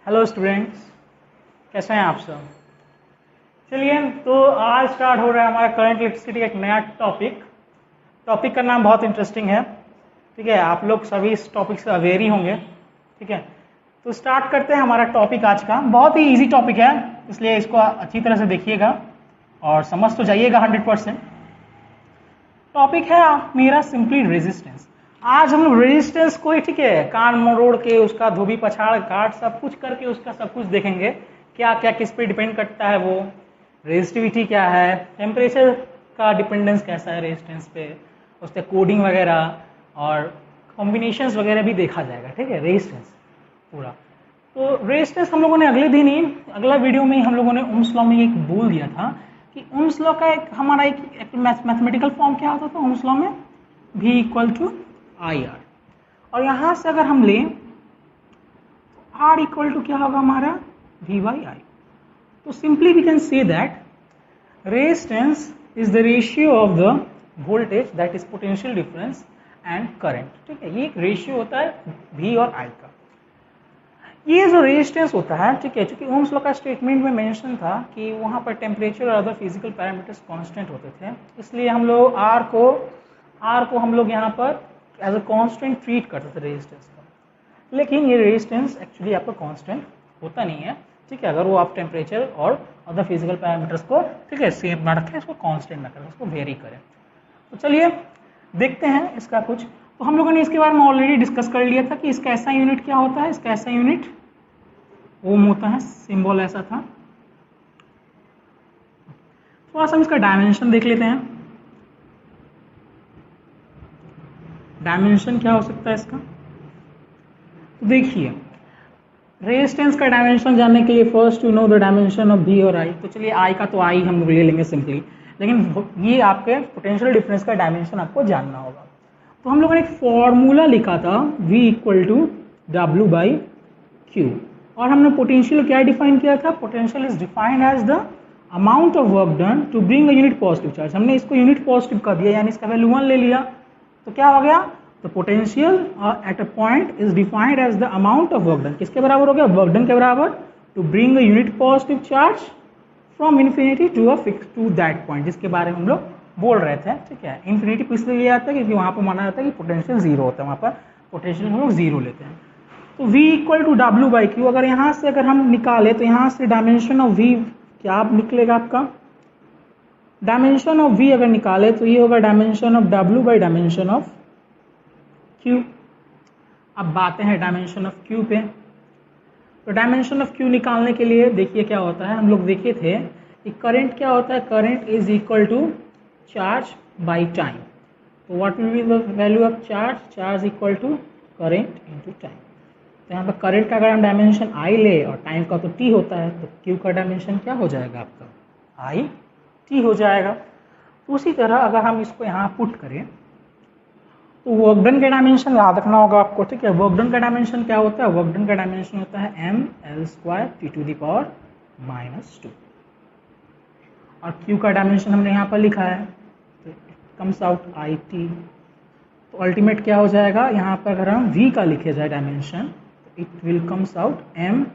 Hello students, कैसे हैं आप सब। चलिए, तो आज स्टार्ट हो रहा है हमारा करंट इलेक्ट्रिसिटी का एक नया टॉपिक का नाम बहुत इंटरेस्टिंग है। ठीक है, आप लोग सभी इस टॉपिक से अवेयर ही होंगे। ठीक है, तो स्टार्ट करते हैं हमारा टॉपिक आज का। बहुत ही इजी टॉपिक है, इसलिए इसको अच्छी तरह से देखिएगा और समझ तो जाइएगा 100%। टॉपिक है मेरा सिंपली रेजिस्टेंस। आज हम लोग रेजिस्टेंस को ही, ठीक है, कान मरोड़ के उसका धोबी पछाड़ काट सब कुछ करके उसका सब कुछ देखेंगे। क्या क्या किस पे डिपेंड करता है, वो रेजिस्टिविटी क्या है, टेम्परेचर का डिपेंडेंस कैसा है रेजिस्टेंस पे, उसके कोडिंग वगैरह और कॉम्बिनेशंस वगैरह भी देखा जाएगा। ठीक है, रेजिस्टेंस पूरा। तो रेजिस्टेंस हम लोगों ने अगले दिन ही, अगला वीडियो में हम लोगों ने ओम्स लॉ में एक बोल दिया था कि ओम्स लॉ का एक हमारा एक मैथमेटिकल फॉर्म क्या होता था ओम्स लॉ में, V equal to I R. और यहां से अगर हम लें तो R इक्वल टू क्या होगा हमारा, V बाई आई। तो simply we can say that resistance is the ratio of the voltage that is potential difference and current. ठीक है, ये एक रेशियो होता है V और I का। ये जो रेजिस्टेंस होता है, ठीक है, क्योंकि ओम्स लॉ का स्टेटमेंट में मेंशन था कि वहाँ पर टेम्परेचर और अदर फिजिकल पैरामीटर्स कांस्टेंट होते थे, इसलिए हम लोग R को हम लोग यहाँ पर एज अ कांस्टेंट ट्रीट करते थे रेजिस्टेंस का। लेकिन ये रेजिस्टेंस एक्चुअली आपका कांस्टेंट होता नहीं है। ठीक है, अगर वो आप टेम्परेचर और अदर फिजिकल पैरामीटर्स को, ठीक है, सेम ना रखें, इसको कांस्टेंट ना करें, उसको वेरी करें। तो चलिए देखते हैं इसका कुछ। तो हम लोगों ने इसके बारे में ऑलरेडी डिस्कस कर लिया था कि इसका ऐसा यूनिट क्या होता है, इसका ऐसा यूनिट ओम होता है, सिंबल ऐसा था। थोड़ा सा हम इसका डायमेंशन देख लेते हैं। डायमेंशन क्या हो सकता है इसका, तो देखिए रेजिस्टेंस का डायमेंशन जानने के लिए first you know the dimension of V और I। तो चलिए I का तो I हम लोग ले लेंगे सिंपली, लेकिन ये आपके पोटेंशियल डिफरेंस का डायमेंशन आपको जानना होगा। तो हम लोगों ने एक फॉर्मूला लिखा था V equal to W by Q, और हमने पोटेंशियल क्या डिफाइन किया था, potential is defined as the amount of work done to bring a unit positive charge. हमने इसको यूनिट पॉजिटिव कर दिया, यानी इसका वैल्यू 1 ले लिया। तो क्या हो गया, तो potential at a point is defined as the amount of work done, किसके बराबर हो गया, वर्क डन के बराबर, to bring a unit positive charge from infinity to a fix to that point, जिसके बारे में हम लोग बोल रहे थे। ठीक है, इन्फिनिटी को इसलिए लिया जाता है क्योंकि वहां पर माना जाता है कि पोटेंशियल जीरो होता है, वहां पर पोटेंशियल हम लोग जीरो लेते हैं। तो V equal to W by Q, अगर यहाँ से अगर हम निकाले तो यहाँ से डायमेंशन ऑफ V क्या निकलेगा आपका, डायमेंशन ऑफ V अगर निकाले तो ये होगा dimension of W by dimension of Q। अब बातें हैं डायमेंशन ऑफ Q पे। तो डायमेंशन ऑफ Q निकालने के लिए देखिए क्या होता है, हम लोग देखे थे कि करंट क्या होता है, current is equal to charge by time. तो what will be the value of charge, charge equal to current into time. तो यहाँ पर करंट का अगर हम डायमेंशन I ले और टाइम का तो T होता है, तो Q का डायमेंशन क्या हो जाएगा आपका, I T हो जाएगा। तो उसी तरह अगर हम इसको यहाँ पुट करें तो वर्क डन का डायमेंशन याद रखना होगा आपको। ठीक है, वर्क डन का डायमेंशन क्या होता है, वर्क डन का डायमेंशन होता है ml² T to the power -2, और Q का डायमेंशन हमने यहाँ पर लिखा है, तो इट कम्स आउट IT। तो अल्टीमेट क्या हो जाएगा, यहाँ पर अगर हम V का लिखे जाए dimension, it will comes out ml²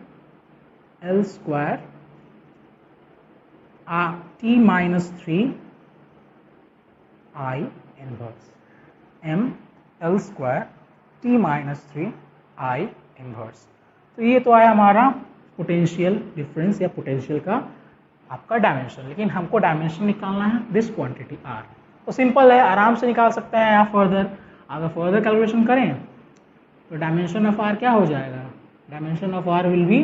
T minus 3 I inverse, ml² T minus 3 I inverse। तो ये तो आया हमारा पोटेंशियल डिफरेंस या पोटेंशियल का आपका डायमेंशन, लेकिन हमको डायमेंशन निकालना है दिस क्वांटिटी R। तो सिंपल है, आराम से निकाल सकते हैं आप फर्दर। अगर फर्दर कैलकुलेशन करें तो डायमेंशन ऑफ R क्या हो जाएगा, dimension of R will be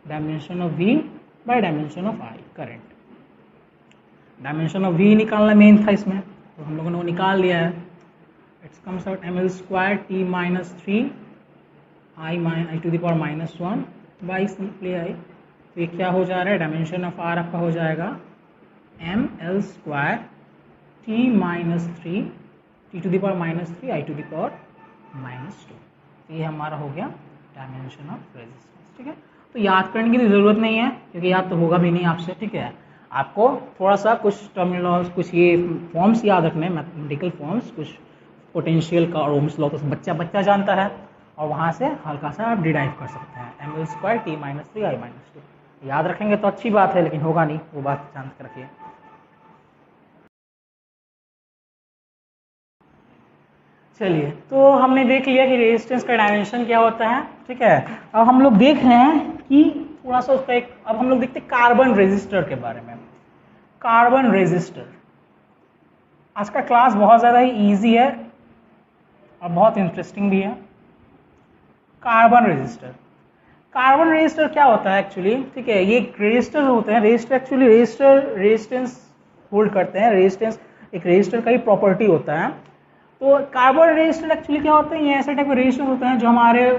dimension of V by dimension of I, current. Dimension of V निकालना मेन था इसमें, तो हम लोगों ने वो निकाल लिया है। It's comes out ml² T minus 3 I to the power -1 by simply I। तो ये क्या हो जा रहा है, डायमेंशन ऑफ R आपका हो जाएगा ml² T minus 3 T to the power -3 I to the power -2। तो ये हमारा हो गया डायमेंशन ऑफ रेजिस्टेंस। ठीक है, तो याद करने की जरूरत नहीं है क्योंकि याद तो होगा भी नहीं आपसे। ठीक है, आपको थोड़ा सा कुछ टर्मिनोलॉजी, कुछ ये फॉर्म्स याद रखने, मैथमेटिकल फॉर्म्स, कुछ पोटेंशियल का और ओम्स लॉ तो बच्चा जानता है, और वहाँ से हल्का सा आप डिराइव कर सकते हैं ml² t - 3 i - 2। याद रखेंगे तो अच्छी बात है, लेकिन होगा नहीं, वो बात जान कर रखिए। चलिए, तो हमने देख लिया कि रेजिस्टेंस का डायमेंशन क्या होता है, ठीक है। अब हम लोग देख रहे हैं कि थोड़ा सा उसका एक, अब हम लोग देखते हैं कार्बन रेजिस्टर के बारे में। कार्बन रेजिस्टर, आज का क्लास बहुत ज़्यादा ही ईजी है और बहुत इंटरेस्टिंग भी है। कार्बन रेजिस्टर, कार्बन रेजिस्टर क्या होता है एक्चुअली, ठीक है। ये रेजिस्टर होते हैं, रेजिस्टर एक्चुअली रेजिस्टेंस होल्ड करते हैं। रेजिस्टेंस एक रेजिस्टर का ही प्रॉपर्टी होता है। तो कार्बन रेजिस्टर एक्चुअली क्या होते हैं, ये ऐसे टाइप के रेजिस्टर होते हैं जो हमारे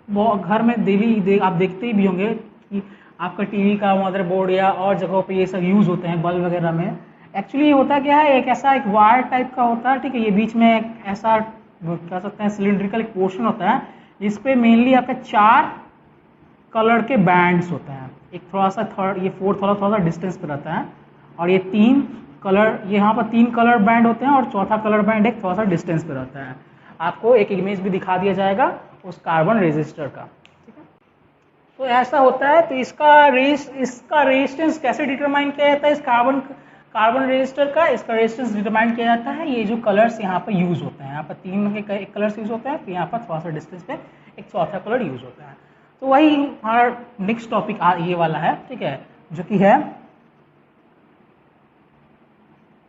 घर में डेली आप देखते ही भी होंगे कि आपका टीवी का मदरबोर्ड या और जगहों पे ये सब यूज होते हैं, बल्ब वगैरह में। एक्चुअली होता क्या है, एक ऐसा एक वायर टाइप का होता है, ठीक है। ये बीच में एक ऐसा कह सकते हैं सिलिंड्रिकल एक पोर्शन होता है, इस पे मेनली आपके 4 कलर के बैंड्स होते हैं। एक थोड़ा सा थर्ड, ये फोर्थ वाला थोड़ा सा डिस्टेंस पे रहता है, और ये 3 कलर, यहाँ पर 3 कलर बैंड होते हैं, और चौथा कलर बैंड एक थोड़ा सा डिस्टेंस पे रहता है। आपको एक इमेज भी दिखा दिया जाएगा उस कार्बन रेजिस्टर का, ठीक है। तो ऐसा होता है। तो इसका रेजिस्टेंस कैसे डिटरमाइन किया जाता है, इस कार्बन रेजिस्टर का इसका रेजिस्टेंस डिटरमाइन किया जाता है। ये जो कलर्स यहाँ पर यूज होते हैं, यहाँ पर 3 के कलर्स यूज होते हैं, फिर यहाँ पर थोड़ा सा डिस्टेंस पे एक चौथा कलर यूज होता है। तो वही हमारा नेक्स्ट टॉपिक ये वाला है, ठीक है, जो कि है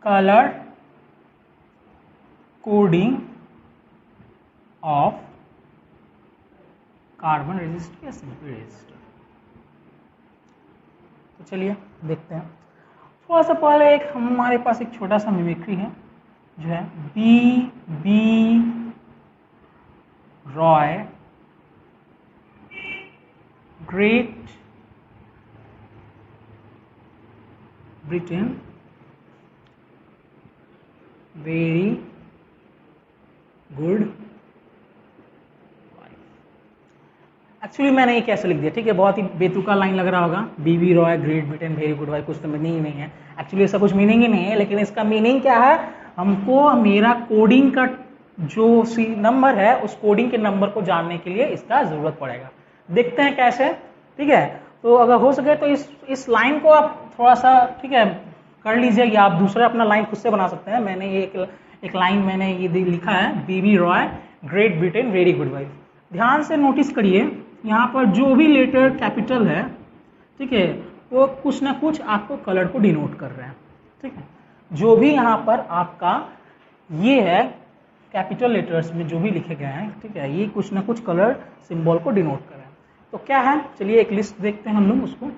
colour coding of carbon resistor या सिंपल रेजिस्टर। तो चलिए देखते हैं। थोड़ा सा पहले एक हमारे पास एक छोटा सा मिमिक्री है, जो है B Roy Great Britain very good. Actually मैंने ये कैसे लिख दिया, ठीक है, बहुत ही बेतुका लाइन लग रहा होगा, BB Roy Great Britain very good wife, कुछ तो मीनिंग ही नहीं है। एक्चुअली ऐसा कुछ मीनिंग ही नहीं है, लेकिन इसका मीनिंग क्या है, हमको मेरा कोडिंग का जो सी नंबर है उस कोडिंग के नंबर को जानने के लिए इसका जरूरत पड़ेगा। देखते हैं कैसे, ठीक है। तो अगर हो सके तो इस लाइन को आप थोड़ा सा, ठीक है, कर लीजिए, या आप दूसरा अपना लाइन खुद से बना सकते हैं। मैंने ये एक लाइन मैंने ये लिखा है, BB Roy Great Britain very good wife. ध्यान से नोटिस करिए, यहाँ पर जो भी लेटर कैपिटल है, ठीक है, वो कुछ ना कुछ आपको कलर को डिनोट कर रहे हैं, ठीक है। जो भी यहाँ पर आपका ये है कैपिटल लेटर्स में जो भी लिखे गए हैं, ठीक है, ये कुछ ना कुछ कलर सिंबल को डिनोट कर रहे हैं। तो क्या है, चलिए एक लिस्ट देखते हैं हम लोग उसको।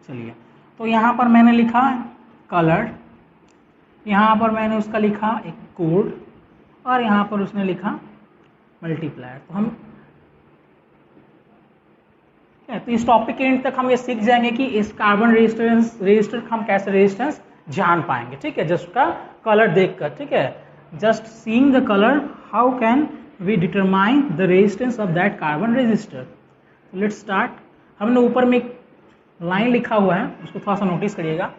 चलिए, तो यहाँ पर मैंने लिखा कलर, यहाँ पर मैंने उसका लिखा एक कोड, और यहाँ पर उसने लिखा मल्टीप्लायर। तो हम तो इस टॉपिक के एंड तक हम ये सीख जाएंगे कि इस कार्बन रेजिस्टर हम कैसे रेजिस्टेंस जान पाएंगे, ठीक है, जस्ट उसका कलर देखकर, ठीक है। Just seeing the colour how can we determine the resistance of that carbon resistor. Let's start. हमने ऊपर में एक लाइन लिखा हुआ है, उसको थोड़ा सा नोटिस करिएगा।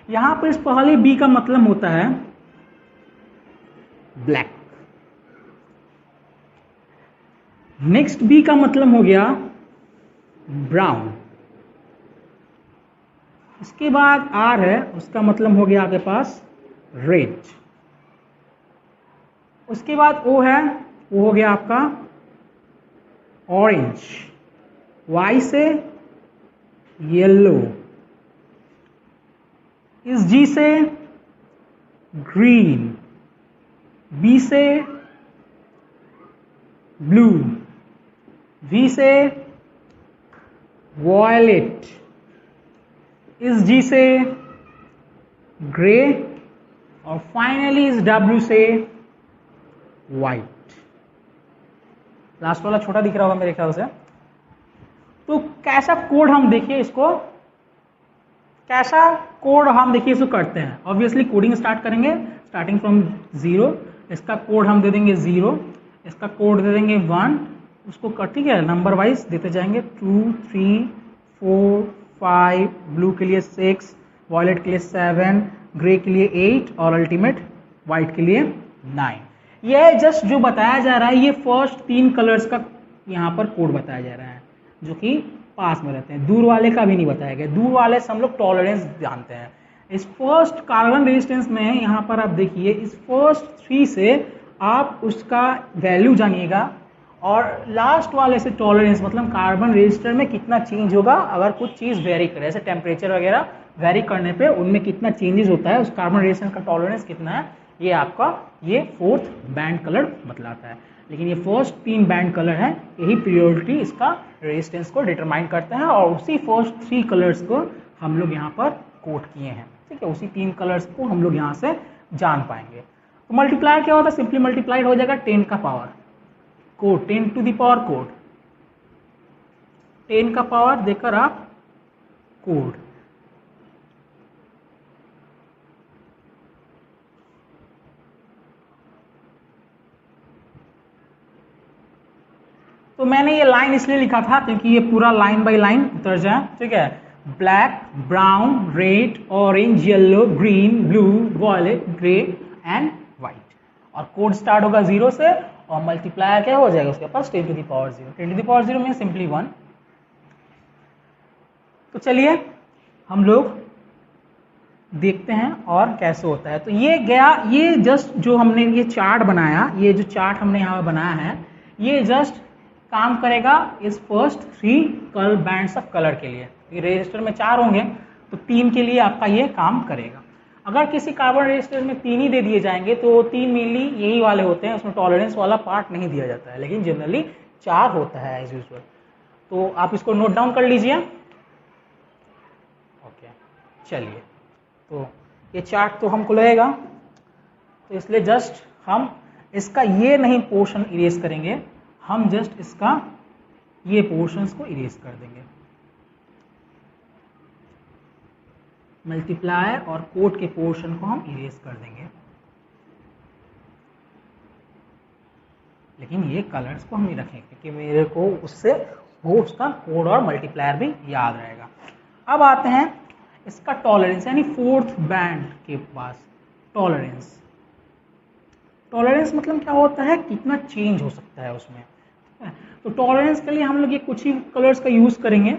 यहाँ पर इस पहले बी का मतलब होता है ब्लैक, नेक्स्ट बी का मतलब हो गया ब्राउन, इसके बाद आर है, उसका मतलब हो गया आपके पास रेड, उसके बाद ओ है, वो हो गया आपका ऑरेंज, वाई से येलो, इस जी से ग्रीन, बी से ब्लू, वी से वॉयलेट, इस जी से ग्रे, और फाइनली इस डब्ल्यू से वाइट। लास्ट वाला छोटा दिख रहा होगा मेरे ख्याल से। तो कैसा कोड हम देखिए इसको, कैसा कोड हम देखिए इसको करते हैं। ऑब्वियसली कोडिंग स्टार्ट करेंगे स्टार्टिंग फ्रॉम 0। इसका कोड हम दे देंगे 0, इसका कोड दे देंगे 1, उसको ठीक है नंबर वाइज देते जाएंगे 2 3 4 5, ब्लू के लिए 6, वॉयलेट के लिए 7, ग्रे के लिए 8 और अल्टीमेट वाइट के लिए 9। यह जस्ट जो बताया जा रहा है ये फर्स्ट 3 कलर्स का यहाँ पर कोड बताया जा रहा है जो कि पास में रहते हैं, दूर वाले का भी नहीं बताया गया। दूर वाले से हम लोग टॉलरेंस जानते हैं। इस फर्स्ट कार्बन रेजिस्टेंस में यहाँ पर आप देखिए, इस फर्स्ट 3 से आप उसका वैल्यू जानिएगा और लास्ट वाले से टॉलरेंस मतलब कार्बन रेजिस्टर में कितना चेंज होगा अगर कुछ चीज़ वेरी करे, जैसे टेम्परेचर वगैरह वेरी करने पे उनमें कितना चेंजेस होता है, उस कार्बन रेजिस्टेंस का टॉलरेंस कितना है, ये आपका ये 4th बैंड कलर बतलाता है। लेकिन ये फर्स्ट 3 बैंड कलर है, यही पीरियोडिटी इसका रेजिस्टेंस को डिटरमाइन करते हैं और उसी फर्स्ट 3 कलर्स को हम लोग यहाँ पर कोट किए हैं। ठीक है, उसी 3 कलर्स को हम लोग यहाँ से जान पाएंगे। तो मल्टीप्लायर क्या होता है, सिंपली मल्टीप्लाइड हो जाएगा 10 का power code, 10 to the power code, 10 का पावर देकर आप कोड। तो मैंने ये लाइन इसलिए लिखा था क्योंकि ये पूरा लाइन बाय लाइन उतर जाए। ठीक है, black, brown, red, orange, yellow, green, blue, violet, grey and white, और कोड स्टार्ट होगा 0 से और मल्टीप्लायर क्या हो जाएगा उसके पास 10 to the power 0। 10 to the power 0 में सिंपली 1। तो चलिए हम लोग देखते हैं और कैसे होता है। तो ये गया, ये जस्ट जो हमने ये चार्ट बनाया, ये जो चार्ट हमने यहाँ बनाया है, ये जस्ट काम करेगा इस first 3 colour bands of colour के लिए। ये रजिस्टर में 4 होंगे तो 3 के लिए आपका ये काम करेगा। अगर किसी कार्बन रजिस्टर में 3 ही दे दिए जाएंगे तो 3 मेनली यही वाले होते हैं, उसमें टॉलरेंस वाला पार्ट नहीं दिया जाता है, लेकिन जनरली 4 होता है एज यूजुअल। तो आप इसको नोट डाउन कर लीजिए। ओके, चलिए, तो ये चार्ट तो हमको लगेगा, तो इसलिए जस्ट हम इसका ये नहीं पोर्शन इरेज करेंगे, हम जस्ट इसका ये पोर्शंस को इरेज कर देंगे। मल्टीप्लायर और कोड के पोर्शन को हम इरेज कर देंगे, लेकिन ये कलर्स को हम नहीं रखेंगे कि मेरे को उससे वो उसका कोड और मल्टीप्लायर भी याद रहेगा। अब आते हैं इसका टॉलरेंस, यानी 4th बैंड के पास टॉलरेंस। टॉलरेंस मतलब क्या होता है, कितना चेंज हो सकता है उसमें। तो टॉलरेंस के लिए हम लोग ये कुछ ही कलर्स का यूज करेंगे।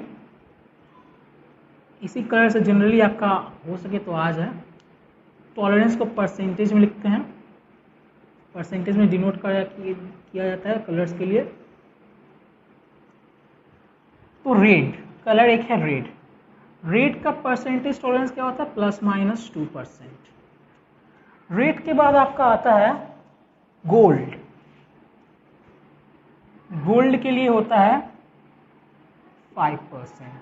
इसी कलर से जनरली आपका हो सके तो आ जाए। टॉलरेंस को परसेंटेज में लिखते हैं, परसेंटेज में डिनोट किया जाता है कलर्स के लिए। तो रेड कलर एक है, रेड, रेड का परसेंटेज टॉलरेंस क्या होता है, ±2%। रेड के बाद आपका आता है गोल्ड, गोल्ड के लिए होता है 5%,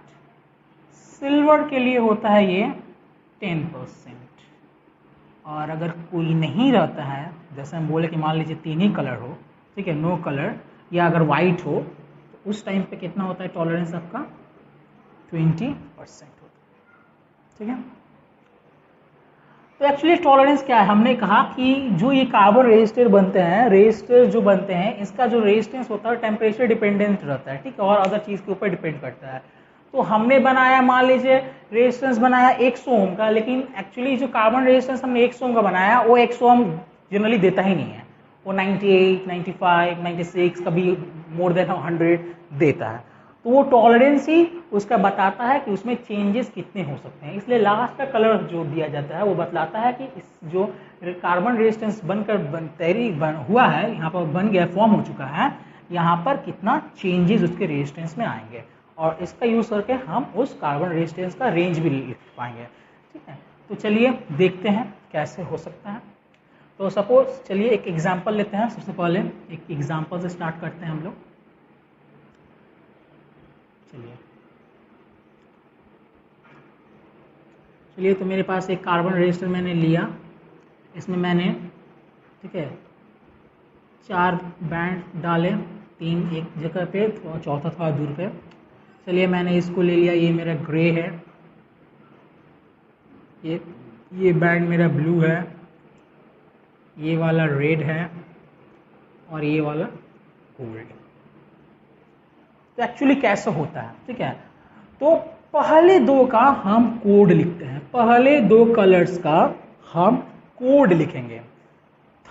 सिल्वर के लिए होता है ये 10%, और अगर कोई नहीं रहता है, जैसे हम बोले कि मान लीजिए 3 ही कलर हो, ठीक है, नो कलर, या अगर वाइट हो, तो उस टाइम पे कितना होता है टॉलरेंस आपका 20% होता है। ठीक है, तो एक्चुअली टॉलरेंस क्या है, हमने कहा कि जो ये कार्बन रेजिस्टर बनते हैं, रेजिस्टर जो बनते हैं, इसका जो रेजिस्टेंस होता है टेम्परेचर डिपेंडेंट रहता है, ठीक है, और अदर चीज़ के ऊपर डिपेंड करता है। तो हमने बनाया, मान लीजिए रेजिस्टेंस बनाया 100 ओम का, लेकिन एक्चुअली जो कार्बन रेजिस्टेंस हमने 100 ओम का बनाया वो 100 ओम जनरली देता ही नहीं है, वो 98, 95, 96, कभी मोर देन 100 देता है। तो वो टॉलरेंस ही उसका बताता है कि उसमें चेंजेस कितने हो सकते हैं। इसलिए लास्ट का कलर जो दिया जाता है वो बतलाता है कि इस जो कार्बन रेजिस्टेंस बनकर हुआ है, यहाँ पर बन गया, फॉर्म हो चुका है, यहाँ पर कितना चेंजेस उसके रेजिस्टेंस में आएंगे, और इसका यूज करके हम उस कार्बन रेजिस्टेंस का रेंज भी लिख पाएंगे। ठीक है, तो चलिए देखते हैं कैसे हो सकता है। तो सपोज चलिए एक एग्जाम्पल लेते हैं। सबसे पहले एक एग्जाम्पल से स्टार्ट करते हैं हम लोग। चलिए तो मेरे पास एक कार्बन रेजिस्टर मैंने लिया, इसमें मैंने, ठीक है, 4 बैंड डाले, 3 एक जगह पे और चौथा थोड़ा दूर पे। चलिए मैंने इसको ले लिया, ये मेरा ग्रे है, ये बैंड मेरा ब्लू है, ये वाला रेड है, और ये वाला गोल्ड। तो एक्चुअली कैसे होता है, ठीक है, तो पहले 2 का हम कोड लिखते हैं, पहले 2 कलर्स का हम कोड लिखेंगे,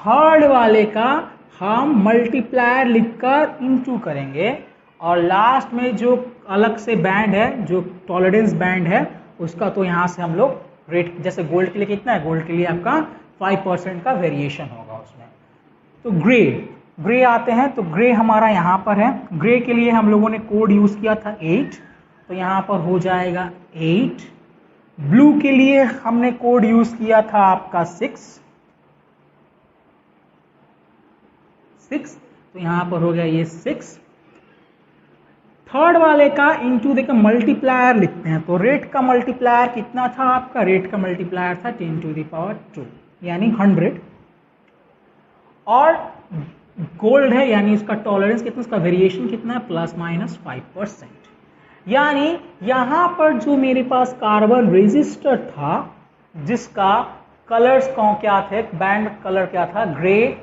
थर्ड वाले का हम मल्टीप्लायर लिखकर इनटू करेंगे और लास्ट में जो अलग से बैंड है, जो टॉलरेंस बैंड है, उसका तो यहाँ से हम लोग रेट, जैसे गोल्ड के लिए कितना है, गोल्ड के लिए आपका 5% का वेरिएशन होगा उसमें। तो ग्रे आते हैं, तो ग्रे हमारा यहाँ पर है। ग्रे के लिए हम लोगों ने कोड यूज किया था 8, तो यहाँ पर हो जाएगा 8। ब्लू के लिए हमने कोड यूज किया था आपका 6, तो यहाँ पर हो गया ये 6। थर्ड वाले का इंटू देखो मल्टीप्लायर लिखते हैं, तो रेट का मल्टीप्लायर कितना था आपका, रेट का मल्टीप्लायर था 10⁻², यानी 100। और गोल्ड है यानी इसका टॉलरेंस कितना, इसका वेरिएशन कितना है, ±5%। यानी यहां पर जो मेरे पास कार्बन रेजिस्टर था जिसका कलर्स कौन क्या थे, बैंड कलर क्या था, ग्रे,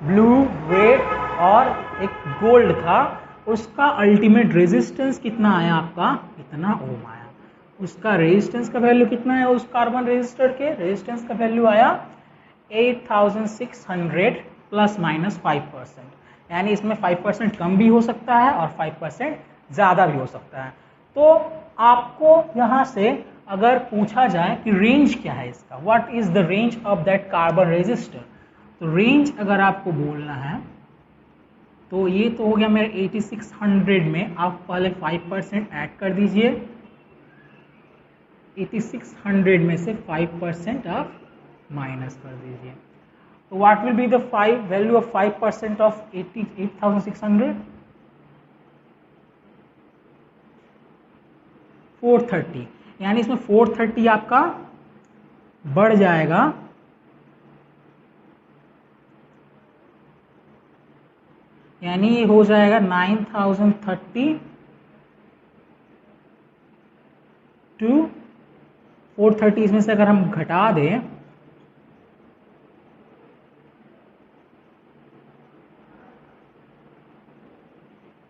ब्लू, रेड और एक गोल्ड था, उसका अल्टीमेट रेजिस्टेंस कितना आया आपका, इतना ओम आया। उसका रेजिस्टेंस का वैल्यू कितना है, उस कार्बन रेजिस्टर के रेजिस्टेंस का वैल्यू आया 8600 ±5%। यानी इसमें 5% कम भी हो सकता है और 5% ज़्यादा भी हो सकता है। तो आपको यहाँ से अगर पूछा जाए कि रेंज क्या है इसका, what is the range of that carbon resistor, तो रेंज अगर आपको बोलना है तो ये तो हो गया मेरे 8600 में, आप पहले 5% ऐड कर दीजिए, 8600 में से 5% आप माइनस कर दीजिए, तो what will be the value of 5% of 8600, 430। यानी इसमें 430 आपका बढ़ जाएगा, यानी ये हो जाएगा 9030 टू 430। इसमें से अगर हम घटा दें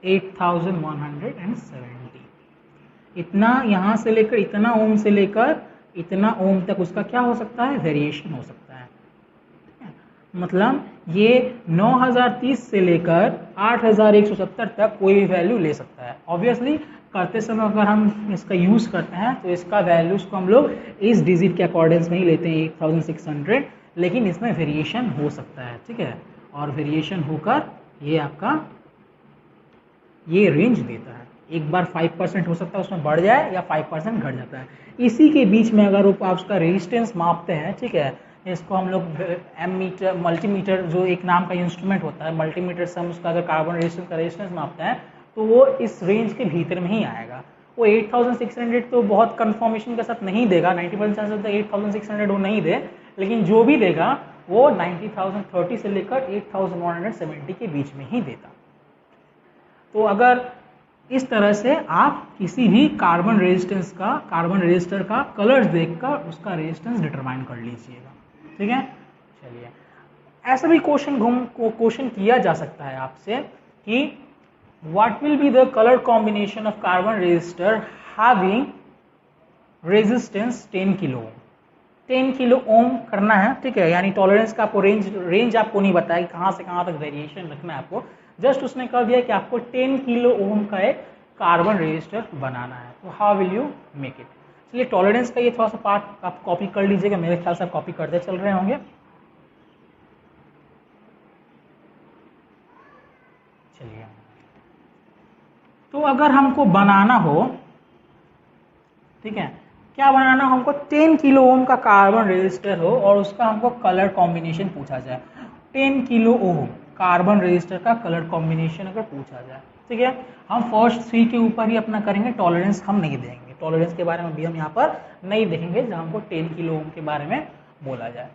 $8,170, इतना यहाँ से लेकर इतना ओम से लेकर इतना ओम तक उसका क्या हो सकता है, वेरिएशन हो सकता है। मतलब ये 9030 से लेकर 8170 तक कोई भी वैल्यू ले सकता है। ऑब्वियसली करते समय अगर हम इसका यूज करते हैं तो इसका वैल्यूज को हम लोग इस डिजिट के अकॉर्डिंग्स में ही लेते हैं 8600, लेकिन इसमें वेरिएशन हो सकता है, ठीक है, और वेरिएशन होकर ये आपका ये रेंज देता है। एक बार 5% हो सकता है उसमें बढ़ जाए या 5% घट जाता है। इसी के बीच में अगर आप उसका रेजिस्टेंस मापते हैं, ठीक है, इसको हम लोग एमीटर, मल्टीमीटर जो एक नाम का इंस्ट्रूमेंट होता है, मल्टीमीटर से हम उसका अगर कार्बन रेजिस्टेंस का रेजिस्टेंस मापते हैं तो वो इस रेंज के भीतर में ही आएगा। वो 8600 तो बहुत कंफर्मेशन के साथ नहीं देगा, 90% चांस होता है 8600 वो नहीं दे, लेकिन जो भी देगा वो 90,030 से लेकर 8170 के बीच में ही देता। तो अगर इस तरह से आप किसी भी कार्बन रेजिस्टेंस का, कार्बन रेजिस्टर का कलर्स देखकर उसका रेजिस्टेंस डिटरमाइन कर लीजिएगा, ठीक है। चलिए, ऐसा भी क्वेश्चन किया जा सकता है आपसे कि what will be the colour combination of carbon resistor having resistance 10 kilo ohm. 10 kilo ohm करना है, ठीक है, यानी टॉलरेंस का आपको रेंज आपको नहीं बताया कहाँ से कहाँ तक वेरिएशन रखना है आपको, जस्ट उसने कर दिया कि आपको 10 किलो ओम का एक कार्बन रेजिस्टर बनाना है। तो how will you make it. चलिए, टॉलरेंस का ये थोड़ा सा पार्ट आप कॉपी कर लीजिएगा, मेरे ख्याल से आप कॉपी करते चल रहे होंगे। चलिए, तो अगर हमको बनाना हो, ठीक है, क्या बनाना हो हमको, 10 किलो ओम का कार्बन रेजिस्टर हो और उसका हमको कलर कॉम्बिनेशन पूछा जाए। 10 किलो ओम कार्बन रेजिस्टर का कलर कॉम्बिनेशन अगर पूछा जाए, ठीक है, हम फर्स्ट 3 के ऊपर ही अपना करेंगे, टॉलरेंस हम नहीं देंगे, टॉलरेंस के बारे में भी हम यहाँ पर नहीं देखेंगे जब हमको 10 किलो ओम के बारे में बोला जाए।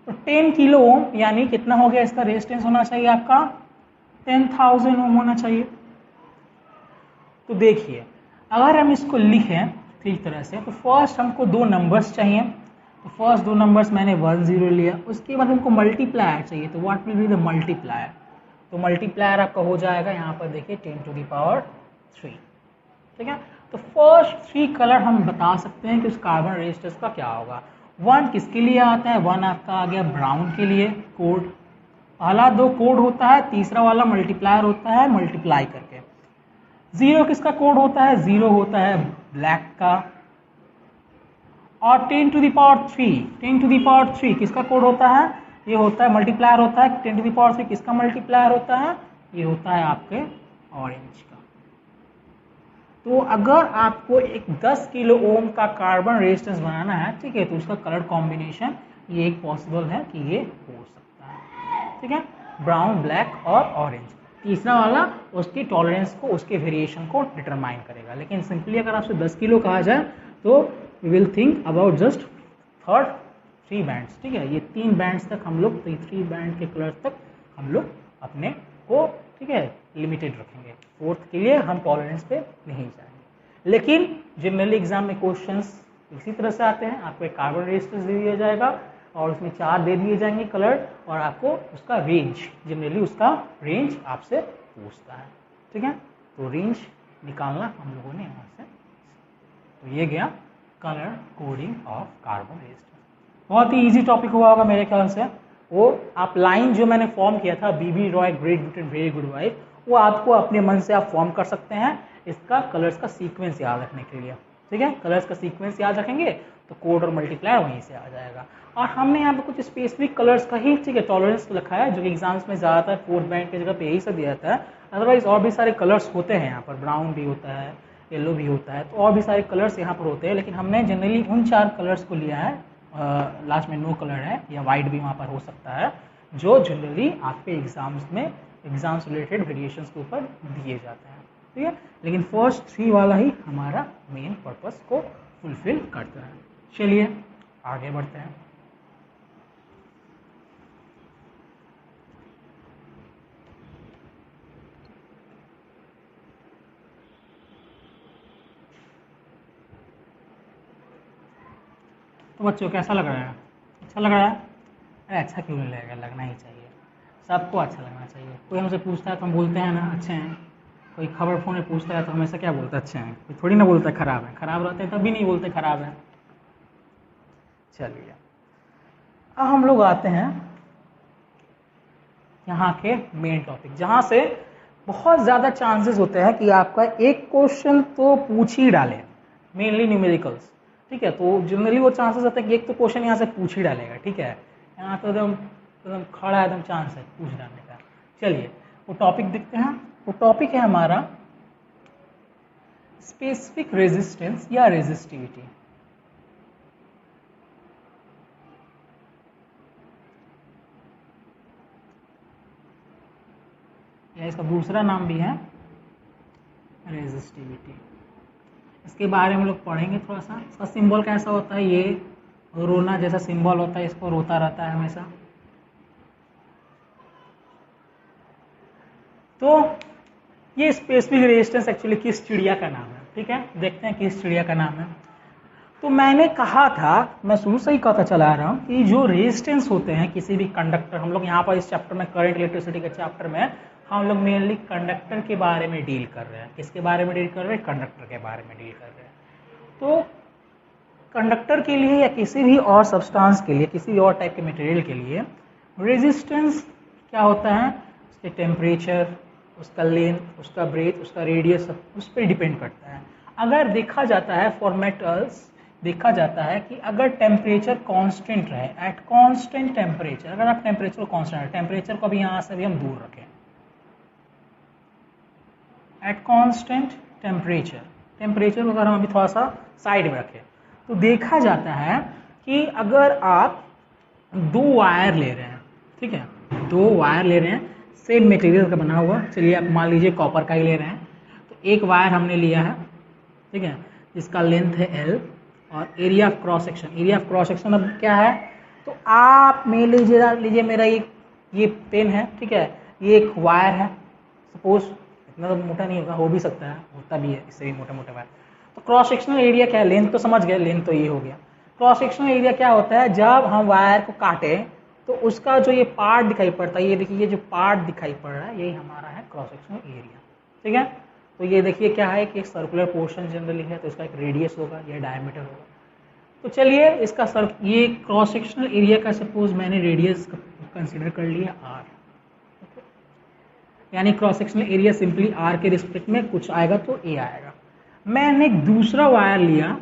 तो 10 किलो ओम यानी कितना हो गया, इसका रेजिस्टेंस होना चाहिए आपका 10,000 ओम होना चाहिए। तो देखिए, अगर हम इसको लिखें ठीक तरह से, तो फर्स्ट हमको 2 नंबर्स चाहिए, तो फर्स्ट 2 नंबर्स मैंने 1 0 लिया, उसके बाद हमको मल्टीप्लायर चाहिए, तो what will be the multiplier. तो मल्टीप्लायर आपका हो जाएगा यहाँ पर देखिए 10⁻3, ठीक है। तो फर्स्ट 3 कलर हम बता सकते हैं कि उस कार्बन रेजिस्टेंस का क्या होगा। 1 किसके लिए आता है, 1 आपका आ गया ब्राउन के लिए कोड, पहला 2 कोड होता है, तीसरा वाला मल्टीप्लायर होता है मल्टीप्लाई करके। 0 किसका कोड होता है? 0 होता है ब्लैक का। और 10 to the power 3, 10 to the power 3 किसका कोड होता है? ये होता है मल्टीप्लायर होता है। 10 टू द पावर 3 किसका मल्टीप्लायर होता है? ये होता है आपके ऑरेंज का। तो अगर आपको एक 10 किलो ओम का कार्बन रेजिस्टेंस बनाना है, ठीक है, तो उसका कलर कॉम्बिनेशन ये एक पॉसिबल है कि ये हो सकता है, ठीक है, ब्राउन, ब्लैक और ऑरेंज। तीसरा वाला उसकी टॉलरेंस को, उसके वेरिएशन को डिटरमाइन करेगा। लेकिन सिंपली अगर आपसे 10 किलो कहा जाए तो we will think about just third 3 bands, ठीक है, ये 3 बैंड्स तक हम लोग, 3 बैंड के कलर तक हम लोग अपने को, ठीक है, लिमिटेड रखेंगे। फोर्थ के लिए हम टॉलरेंस पे नहीं जाएंगे। लेकिन जनरली एग्जाम में क्वेश्चंस इसी तरह से आते हैं, आपको एक कार्बन रेजिस्टेंस दे दिया जाएगा और उसमें 4 दे दिए जाएंगे कलर, और आपको उसका रेंज, जनरली उसका रेंज आपसे पूछता है, ठीक है। तो रेंज निकालना हम लोगों ने यहाँ से, तो ये गया colour coding of carbon resistance. बहुत ही इजी टॉपिक हुआ होगा मेरे ख्याल से। वो आप लाइन जो मैंने फॉर्म किया था, BB Roy Great Britain very good wife, वो आपको अपने मन से आप फॉर्म कर सकते हैं इसका कलर्स का सीक्वेंस याद रखने के लिए, ठीक है। कलर्स का सीक्वेंस याद रखेंगे तो कोड और मल्टीप्लायर वहीं से आ जाएगा। और हमने यहाँ पे कुछ स्पेसिफिक कलर्स का ही, ठीक है, टॉलरेंस लिखा है, जो कि एग्जाम्स में ज़्यादातर 4th बैंड की जगह पे यही सब दिया जाता है। अदरवाइज और भी सारे कलर्स होते हैं यहाँ पर, ब्राउन भी होता है, येलो भी होता है, तो और भी सारे कलर्स यहाँ पर होते हैं। लेकिन हमने जनरली उन 4 कलर्स को लिया है, लास्ट में नो कलर है या वाइट भी वहाँ पर हो सकता है, जो जनरली आपके एग्जाम्स में एग्जाम्स रिलेटेड वेरिएशंस के ऊपर दिए जाते हैं, ठीक है। लेकिन फर्स्ट 3 वाला ही हमारा मेन पर्पस को फुलफिल करता है। चलिए आगे बढ़ते हैं। तो बच्चों कैसा लग रहा है? अच्छा लग रहा है? अरे अच्छा क्यों नहीं लगेगा, लगना ही चाहिए, सबको अच्छा लगना चाहिए। कोई हमसे पूछता है तो हम बोलते हैं ना अच्छे हैं, कोई खबर फोन में पूछता है तो हमेशा क्या बोलते हैं? अच्छे हैं। कोई थोड़ी ना बोलता है खराब है, खराब रहते हैं तब भी नहीं बोलते खराब है। चलिए अब हम लोग आते हैं यहाँ के मेन टॉपिक, जहाँ से बहुत ज़्यादा चांसेस होते हैं कि आपका एक क्वेश्चन तो पूछ ही डाले, मेनली न्यूमेरिकल्स, ठीक है। तो जनरली वो चांसेस होते हैं कि एक तो क्वेश्चन यहाँ से पूछ ही डालेगा, ठीक है, यहाँ तो एकदम खड़ा है, एकदम चांस है पूछ डालने का। चलिए वो टॉपिक देखते हैं। वो टॉपिक है हमारा स्पेसिफिक रेजिस्टेंस या रेजिस्टिविटी। या इसका दूसरा नाम भी है रेजिस्टिविटी। इसके बारे में हम लोग पढ़ेंगे थोड़ा सा। इसका सिंबल कैसा होता है? ये रोना जैसा सिंबल होता है, इसको रोता रहता है हमेशा। तो ये स्पेसिफिक रेजिस्टेंस एक्चुअली किस चिड़िया का नाम है, ठीक है, देखते हैं किस चिड़िया का नाम है। तो मैंने कहा था, मैं शुरू से ही कहता चला रहा हूँ कि जो रेजिस्टेंस होते हैं किसी भी कंडक्टर, हम लोग यहाँ पर इस चैप्टर में करंट इलेक्ट्रिसिटी के चैप्टर में हम लोग मेनली कंडक्टर के बारे में डील कर रहे हैं। किसके बारे में डील कर रहे हैं? कंडक्टर के बारे में डील कर रहे हैं। तो कंडक्टर के लिए या किसी भी और सब्सटेंस के लिए, किसी भी और टाइप के मटेरियल के लिए रेजिस्टेंस क्या होता है? उसके टेम्परेचर, उसका लेंथ, उसका ब्रेथ, उसका रेडियस, उस पर डिपेंड करता है। अगर देखा जाता है फॉर मेटल्स, देखा जाता है कि अगर टेम्परेचर कांस्टेंट रहे, एट कांस्टेंट टेम्परेचर, अगर आप टेम्परेचर कांस्टेंट, टेम्परेचर को भी यहाँ से भी हम दूर रखें, एट कांस्टेंट टेम्परेचर, टेम्परेचर को अगर हम अभी थोड़ा सा साइड में रखें, तो देखा जाता है कि अगर आप 2 वायर ले रहे हैं, ठीक है, 2 वायर ले रहे हैं सेम मटेरियल का बना हुआ, चलिए आप मान लीजिए कॉपर का ही ले रहे हैं, तो एक वायर हमने लिया है, ठीक है, जिसका लेंथ है L और area of cross section, area of cross section अब क्या है? तो आप में लीजिए मेरा ये पेन है, ठीक है, ये एक वायर है, सपोज इतना तो मोटा नहीं होगा, हो भी सकता है, होता भी है इससे भी मोटा मोटा वायर। तो क्रॉस सेक्शनल एरिया क्या है? लेंथ तो समझ गए, लेंथ तो ये हो गया। क्रॉस सेक्शनल एरिया क्या होता है? जब हम वायर को काटे तो उसका जो ये पार्ट दिखाई पड़ता है, ये देखिए ये जो पार्ट दिखाई पड़ रहा है, यही हमारा है क्रॉस सेक्शनल एरिया, ठीक है। तो ये देखिए क्या है कि एक सर्कुलर पोर्शन जनरली है, तो इसका एक रेडियस होगा, यह डायमीटर होगा। तो चलिए इसका ये क्रॉस सेक्शनल एरिया का सपोज मैंने रेडियस कंसिडर कर लिया R, यानी cross sectional area simply R के रिस्पेक्ट में कुछ आएगा तो ए आएगा। मैंने एक दूसरा वायर लिया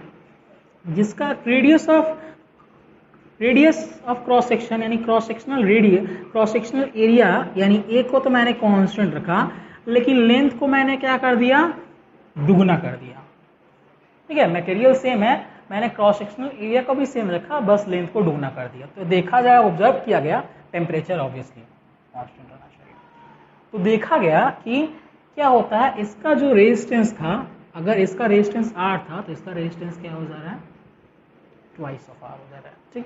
जिसका रेडियस ऑफ क्रॉस सेक्शन यानी क्रॉस सेक्शनल एरिया यानी ए को तो मैंने कांस्टेंट रखा, लेकिन लेंथ को मैंने क्या कर दिया, दुगुना कर दिया। ठीक है, मटेरियल सेम है, मैंने क्रॉस सेक्शनल एरिया को भी सेम रखा, बस लेंथ को दुगुना कर दिया। तो देखा जाए, ऑब्जर्व किया गया, टेम्परेचर ऑब्वियसली कांस्टेंट होना चाहिए। तो देखा गया कि क्या होता है, इसका जो रेजिस्टेंस था, अगर इसका रेजिस्टेंस R था तो इसका रेजिस्टेंस क्या हो जा रहा है, ट्वाइस ऑफ R हो जा रहा है। ठीक,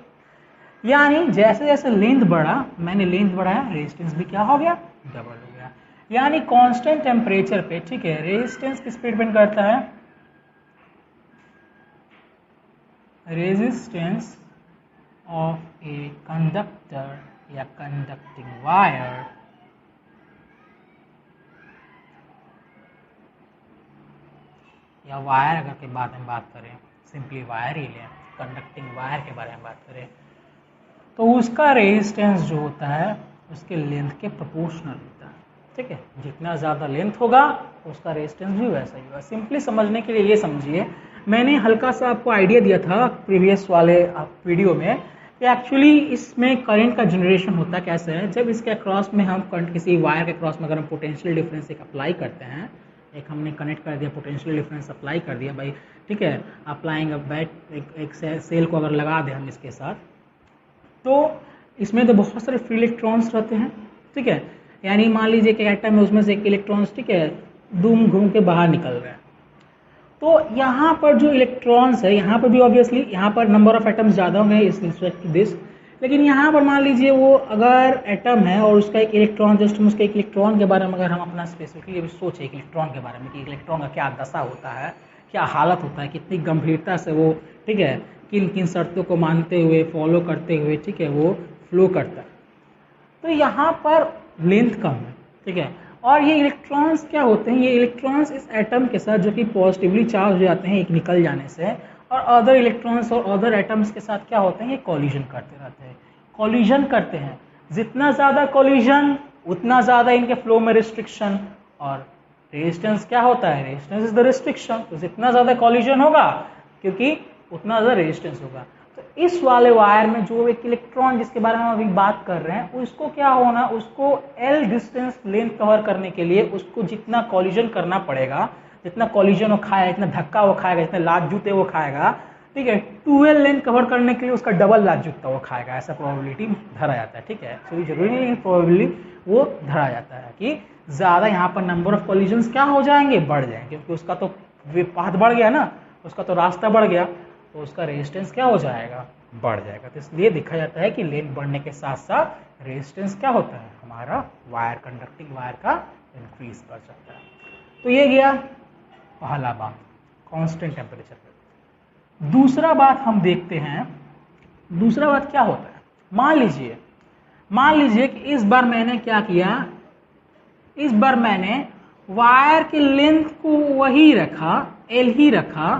यानी जैसे जैसे लेंथ बढ़ा, मैंने लेंथ बढ़ाया, रेजिस्टेंस भी क्या हो गया, डबल हो गया। यानी कांस्टेंट टेम्परेचर पे, ठीक है, रेजिस्टेंस किस पे डिपेंड करता है, रेजिस्टेंस ऑफ ए कंडक्टर या कंडक्टिंग वायर या वायर अगर के बारे में बात करें, सिंपली वायर ही लें, कंडक्टिंग वायर के बारे में बात करें, तो उसका रेजिस्टेंस जो होता है उसके लेंथ के प्रोपोर्शनल होता है। ठीक है, जितना ज़्यादा लेंथ होगा उसका रेजिस्टेंस भी वैसा ही होगा। सिंपली समझने के लिए ये समझिए, मैंने हल्का सा आपको आइडिया दिया था प्रीवियस वाले वीडियो में कि एक्चुअली इसमें करंट का जनरेशन होता कैसे है। जब इसके अक्रॉस में हम किसी वायर के क्रॉस में अगर हम पोटेंशियल डिफरेंस एक अप्लाई करते हैं, एक हमने कनेक्ट कर दिया, पोटेंशियल डिफरेंस अप्लाई कर दिया भाई, ठीक है, अप्लाइंग अ बैट एक सेल को अगर लगा दें हम इसके साथ, तो इसमें तो बहुत सारे फ्री इलेक्ट्रॉन्स रहते हैं। ठीक है, यानी मान लीजिए कि एटम है, उसमें से एक इलेक्ट्रॉन्स, ठीक है, घूम के बाहर निकल रहे हैं। तो यहाँ पर जो इलेक्ट्रॉन्स है, यहाँ पर भी ऑब्वियसली यहाँ पर नंबर ऑफ एटम्स ज़्यादा होंगे इस रिस्पेक्ट टू दिस, लेकिन यहाँ पर मान लीजिए वो अगर एटम है और उसका एक इलेक्ट्रॉन, जस्ट हम उसके एक इलेक्ट्रॉन के बारे में अगर हम अपना स्पेसिफिकली सोचें एक इलेक्ट्रॉन के बारे में कि इलेक्ट्रॉन का क्या दशा होता है, क्या हालत होता है, कितनी गंभीरता से वो, ठीक है, किन किन शर्तों को मानते हुए, फॉलो करते हुए, ठीक है, वो फ्लो करता है। तो यहाँ पर लेंथ कम है। ठीक है, और ये इलेक्ट्रॉन्स क्या होते हैं, ये इलेक्ट्रॉन्स इस एटम के साथ जो कि पॉजिटिवली चार्ज हो जाते हैं एक निकल जाने से, और अदर इलेक्ट्रॉन्स और अदर एटम्स के साथ क्या होते हैं, ये कॉलिजन करते रहते हैं, कॉलिजन करते हैं। जितना ज़्यादा कॉलिजन उतना ज़्यादा इनके फ्लो में रिस्ट्रिक्शन, और रेजिस्टेंस क्या होता है, रेजिस्टेंस इज द रिस्ट्रिक्शन। तो जितना ज़्यादा कॉलिजन होगा क्योंकि उतना ज़्यादा रेजिस्टेंस होगा। तो इस वाले वायर में जो एक इलेक्ट्रॉन जिसके बारे में हम अभी बात कर रहे हैं, उसको क्या होना, उसको L डिस्टेंस लेंथ कवर करने के लिए उसको जितना कॉलिजन करना पड़ेगा, जितना कॉलिजन वो खाएगा, जितना धक्का वो खाएगा, जितने लात जूते वो खाएगा, ठीक है, 2L लेंथ कवर करने के लिए उसका डबल लात जूता वो खाएगा, ऐसा प्रोबेबिलिटी धरा जाता है। ठीक है, तो जरूरी नहीं, प्रोबेबिलिटी वो धरा जाता है कि ज़्यादा यहाँ पर नंबर ऑफ कॉलिजन्स क्या हो जाएंगे, बढ़ जाएंगे, क्योंकि उसका तो पाथ बढ़ गया ना, उसका तो रास्ता बढ़ गया, तो उसका रेजिस्टेंस क्या हो जाएगा, बढ़ जाएगा। तो इसलिए देखा जाता है कि लेंथ बढ़ने के साथ साथ रेजिस्टेंस क्या होता है, हमारा वायर, कंडक्टिंग वायर का इंक्रीज कर जाता है। तो ये गया पहला बात, कांस्टेंट टेम्परेचर पे। दूसरा बात हम देखते हैं, दूसरा बात क्या होता है, मान लीजिए कि इस बार मैंने क्या किया, इस बार मैंने वायर की लेंथ को वही रखा, L ही रखा।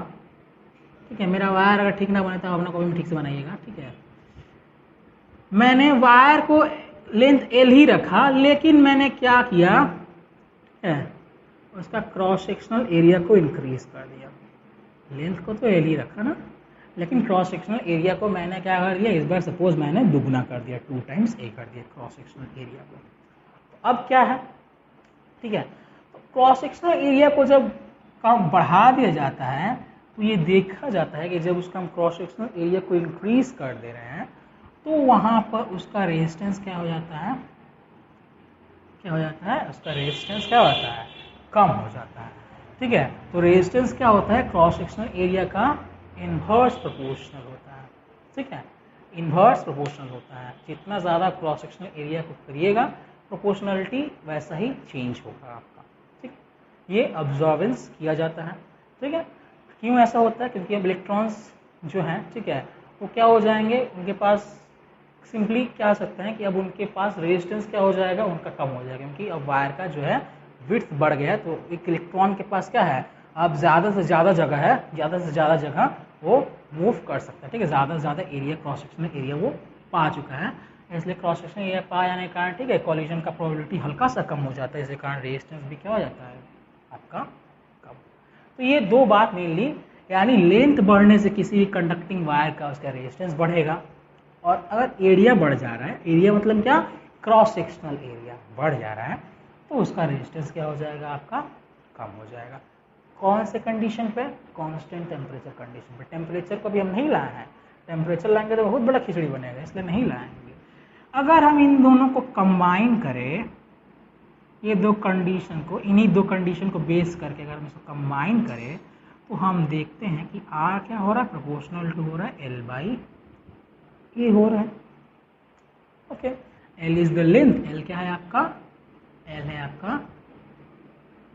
ठीक है, मेरा वायर अगर ठीक ना बने तो अपना कॉपी में ठीक से बनाइएगा। ठीक है, मैंने वायर को लेंथ L ही रखा, लेकिन मैंने क्या किया है, उसका क्रॉस सेक्शनल एरिया को इंक्रीज कर दिया। लेंथ को तो L ही रखा ना, लेकिन क्रॉस सेक्शनल एरिया को मैंने क्या कर दिया, इस बार सपोज मैंने दुगुना कर दिया, 2 टाइम्स A कर दिया क्रॉस सेक्शनल एरिया को। तो अब क्या है, ठीक है, तो क्रॉस सेक्शनल एरिया को जब कम बढ़ा दिया जाता है तो ये देखा जाता है कि जब उसका हम क्रॉस सेक्शनल एरिया को इंक्रीज कर दे रहे हैं तो वहाँ पर उसका रेजिस्टेंस क्या हो जाता है, उसका रेजिस्टेंस क्या होता है, कम हो जाता है। ठीक है, तो रेजिस्टेंस क्या होता है, क्रॉस सेक्शनल एरिया का इन्वर्स प्रोपोर्शनल होता है। ठीक है, इन्वर्स प्रोपोर्शनल होता है, जितना ज़्यादा क्रॉस सेक्शनल एरिया को करिएगा प्रोपोर्शनलिटी वैसा ही चेंज होगा आपका। ठीक, ये ऑब्जर्वेंस किया जाता है। ठीक है, क्यों ऐसा होता है, क्योंकि अब इलेक्ट्रॉन्स जो हैं, ठीक है, वो क्या हो जाएंगे, उनके पास सिंपली क्या सकते हैं कि अब उनके पास रेजिस्टेंस क्या हो जाएगा, उनका कम हो जाएगा, क्योंकि अब वायर का जो है विड्थ बढ़ गया है। तो एक इलेक्ट्रॉन के पास क्या है, अब ज़्यादा से ज़्यादा जगह है, ज़्यादा से ज़्यादा जगह वो मूव कर सकता है। ठीक है, ज़्यादा से ज़्यादा एरिया, क्रॉस सेक्शनल एरिया वो पा चुका है। इसलिए क्रॉस सेक्शन एरिया पाया जाने के कारण, ठीक है, कॉलिजन का प्रोबेबिलिटी हल्का सा कम हो जाता है, इसके कारण रेजिस्टेंस भी क्या हो जाता है आपका कम। तो ये दो बात मेनली, यानी लेंथ बढ़ने से किसी भी कंडक्टिंग वायर का उसका रेजिस्टेंस बढ़ेगा, और अगर एरिया बढ़ जा रहा है, एरिया मतलब क्या, क्रॉस सेक्शनल एरिया बढ़ जा रहा है, तो उसका रेजिस्टेंस क्या हो जाएगा आपका कम हो जाएगा। कौन से कंडीशन पे, कांस्टेंट टेम्परेचर कंडीशन पे। टेम्परेचर को भी हम नहीं लाए हैं, टेम्परेचर लाएंगे तो बहुत बड़ा खिचड़ी बनेगा, इसलिए नहीं लाएंगे। अगर हम इन दोनों को कंबाइन करें, ये दो कंडीशन को, इन्हीं दो कंडीशन को बेस करके अगर हम इसको कंबाइन करें, तो हम देखते हैं कि आर क्या हो रहा है, प्रोपोर्शनल टू हो रहा है एल बाई ए हो रहा है। Okay, L is the length, L क्या है आपका, एल है आपका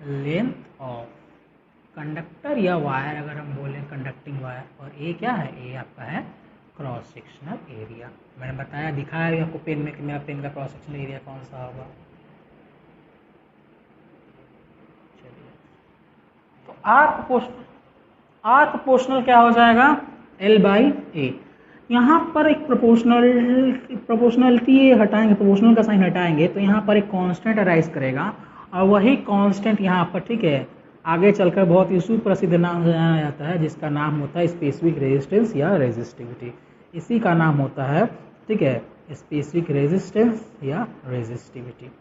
लेंथ ऑफ कंडक्टर या वायर, अगर हम बोलें कंडक्टिंग वायर, और ए क्या है, ए आपका है क्रॉस सेक्शनल एरिया। मैंने बताया, दिखाया भी आपको पेन में कि मेरा पेन का क्रॉस सेक्शनल एरिया कौन सा होगा। चलिए, तो आर प्रोपोर्शनल क्या हो जाएगा, एल बाई ए। यहाँ पर एक प्रोपोर्शनलिटी हटाएंगे, प्रोपोर्शनल का साइन हटाएंगे, तो यहाँ पर एक कांस्टेंट अराइज करेगा, और वही कांस्टेंट यहाँ पर, ठीक है, आगे चलकर बहुत ही सुप्रसिद्ध नाम जाना जाता है, जिसका नाम होता है स्पेसिफिक रेजिस्टेंस या रेजिस्टिविटी। इसी का नाम होता है, ठीक है, स्पेसिफिक रेजिस्टेंस या रेजिस्टिविटी।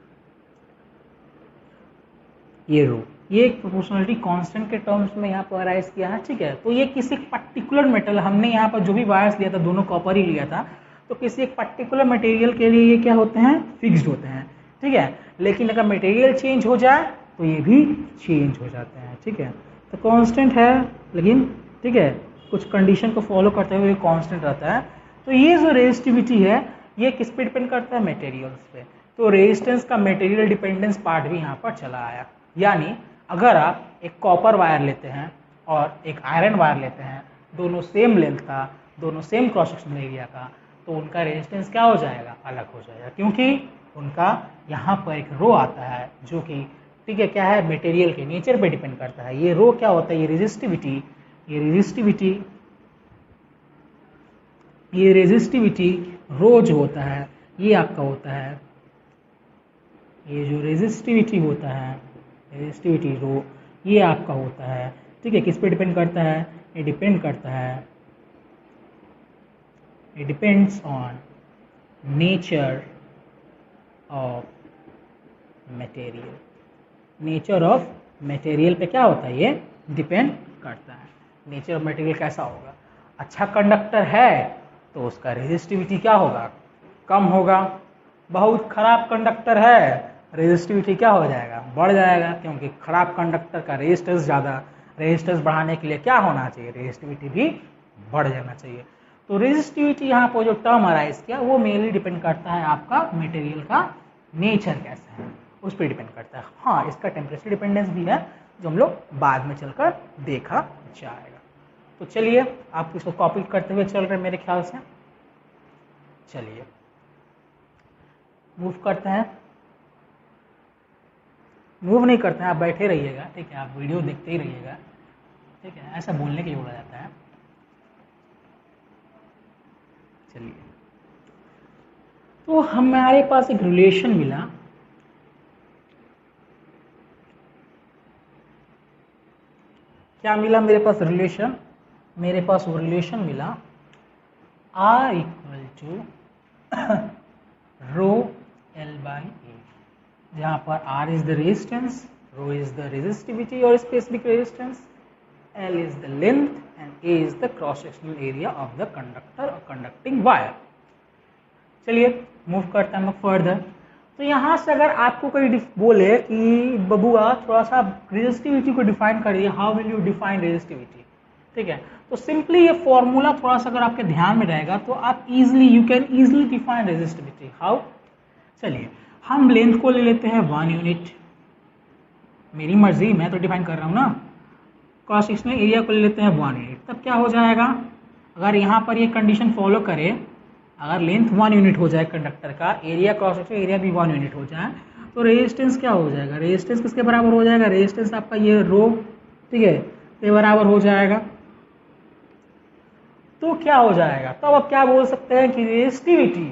ये रो, ये एक प्रोपोर्शनलिटी कांस्टेंट के टर्म्स में यहाँ पर अराइज किया है, ठीक है। तो ये किसी पर्टिकुलर मेटल, हमने यहाँ पर जो भी वायर्स लिया था दोनों कॉपर ही लिया था, तो किसी एक पर्टिकुलर मटेरियल के लिए ये क्या होते हैं, फिक्स्ड होते हैं, ठीक है। लेकिन अगर मटेरियल चेंज हो जाए तो ये भी चेंज हो जाते हैं, ठीक है। तो कांस्टेंट है, लेकिन ठीक है, कुछ कंडीशन को फॉलो करते हुए कांस्टेंट रहता है। तो ये जो रेजिस्टिविटी है, ये किस पे डिपेंड करता है, मटेरियल्स पे। तो रेजिस्टेंस का मटेरियल डिपेंडेंस पार्ट भी यहाँ पर चला आया। यानी अगर आप एक कॉपर वायर लेते हैं और एक आयरन वायर लेते हैं, दोनों सेम लेंथ का, दोनों सेम क्रॉस सेक्शनल एरिया का, तो उनका रेजिस्टेंस क्या हो जाएगा, अलग हो जाएगा, क्योंकि उनका यहाँ पर एक रो आता है जो कि, ठीक है, क्या है, मटेरियल के नेचर पे डिपेंड करता है। ये रो क्या होता है, ये रेजिस्टिविटी रो जो होता है, ये आपका होता है, ये जो रेजिस्टिविटी होता है, रेजिस्टिविटी रो, ये आपका होता है, ठीक है। किस पे डिपेंड करता है, ये डिपेंड करता है, it depends on nature of material. Nature of material पे क्या होता है, ये डिपेंड करता है। नेचर ऑफ मटेरियल कैसा होगा, अच्छा कंडक्टर है तो उसका रेजिस्टिविटी क्या होगा, कम होगा। बहुत खराब कंडक्टर है, रेजिस्टिविटी क्या हो जाएगा, बढ़ जाएगा, क्योंकि खराब कंडक्टर का रेजिस्टेंस ज़्यादा। रेजिस्टेंस बढ़ाने के लिए क्या होना चाहिए, रेजिस्टिविटी भी बढ़ जाना चाहिए। तो रेजिस्टिविटी यहाँ पर जो टर्म अराइज किया, वो मेनली डिपेंड करता है आपका मटेरियल का नेचर कैसा है, उस पर डिपेंड करता है। हाँ, इसका टेम्परेचर डिपेंडेंस भी है, जो हम लोग बाद में चलकर देखा जाएगा। तो चलिए, आप इसको कॉपी करते हुए चल रहे मेरे ख्याल से। चलिए मूव करते हैं, मूव नहीं करते हैं, आप बैठे रहिएगा, ठीक है, आप वीडियो देखते ही रहिएगा, ठीक है, ऐसा बोलने के लिए बोला जाता है। चलिए, तो हमारे पास एक रिलेशन मिला, क्या मिला मेरे पास रिलेशन, मेरे पास वो रिलेशन मिला R equal to rho L by A, जहाँ पर R is the resistance, rho is the resistivity और specific resistance, L is the length and A is the cross sectional area of the conductor और conducting wire. चलिए move करते हैं हम further. तो यहाँ से अगर आपको कोई बोले कि बबुआ थोड़ा सा रेजिस्टिविटी को डिफाइन करिए, how will you define resistivity, ठीक है, तो सिंपली ये फॉर्मूला थोड़ा सा अगर आपके ध्यान में रहेगा तो आप you can easily define resistivity. How, चलिए हम लेंथ को ले लेते हैं 1 यूनिट, मेरी मर्जी, मैं तो डिफाइन कर रहा हूँ ना। क्रॉस सेक्शनल एरिया को ले लेते हैं 1 यूनिट, तब क्या हो जाएगा, अगर यहाँ पर ये कंडीशन फॉलो करे, अगर लेंथ 1 यूनिट हो जाए कंडक्टर का, एरिया क्रॉस सेक्शनल एरिया भी 1 यूनिट हो जाए, तो रेजिस्टेंस क्या हो जाएगा, रेजिस्टेंस किसके बराबर हो जाएगा, रेजिस्टेंस आपका ये रो, ठीक है, के बराबर हो जाएगा। तो क्या हो जाएगा, तो अब क्या बोल सकते हैं कि resistivity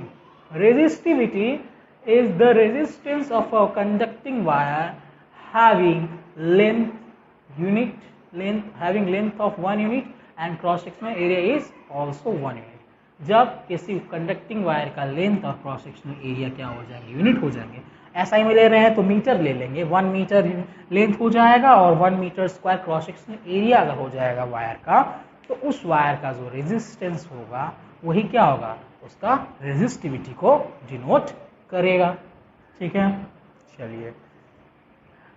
resistivity is the resistance of a conducting wire having length of 1 unit and cross sectional area is also 1 unit. जब किसी कंडक्टिंग वायर का लेंथ और क्रॉस सेक्शनल एरिया क्या हो जाएंगे, यूनिट हो जाएंगे. एसआई में ले रहे हैं तो मीटर ले लेंगे, 1 मीटर लेंथ हो जाएगा और 1 metre square cross sectional area अगर हो जाएगा वायर का, तो उस वायर का जो रेजिस्टेंस होगा वही क्या होगा, उसका रेजिस्टिविटी को डिनोट करेगा. ठीक है, चलिए.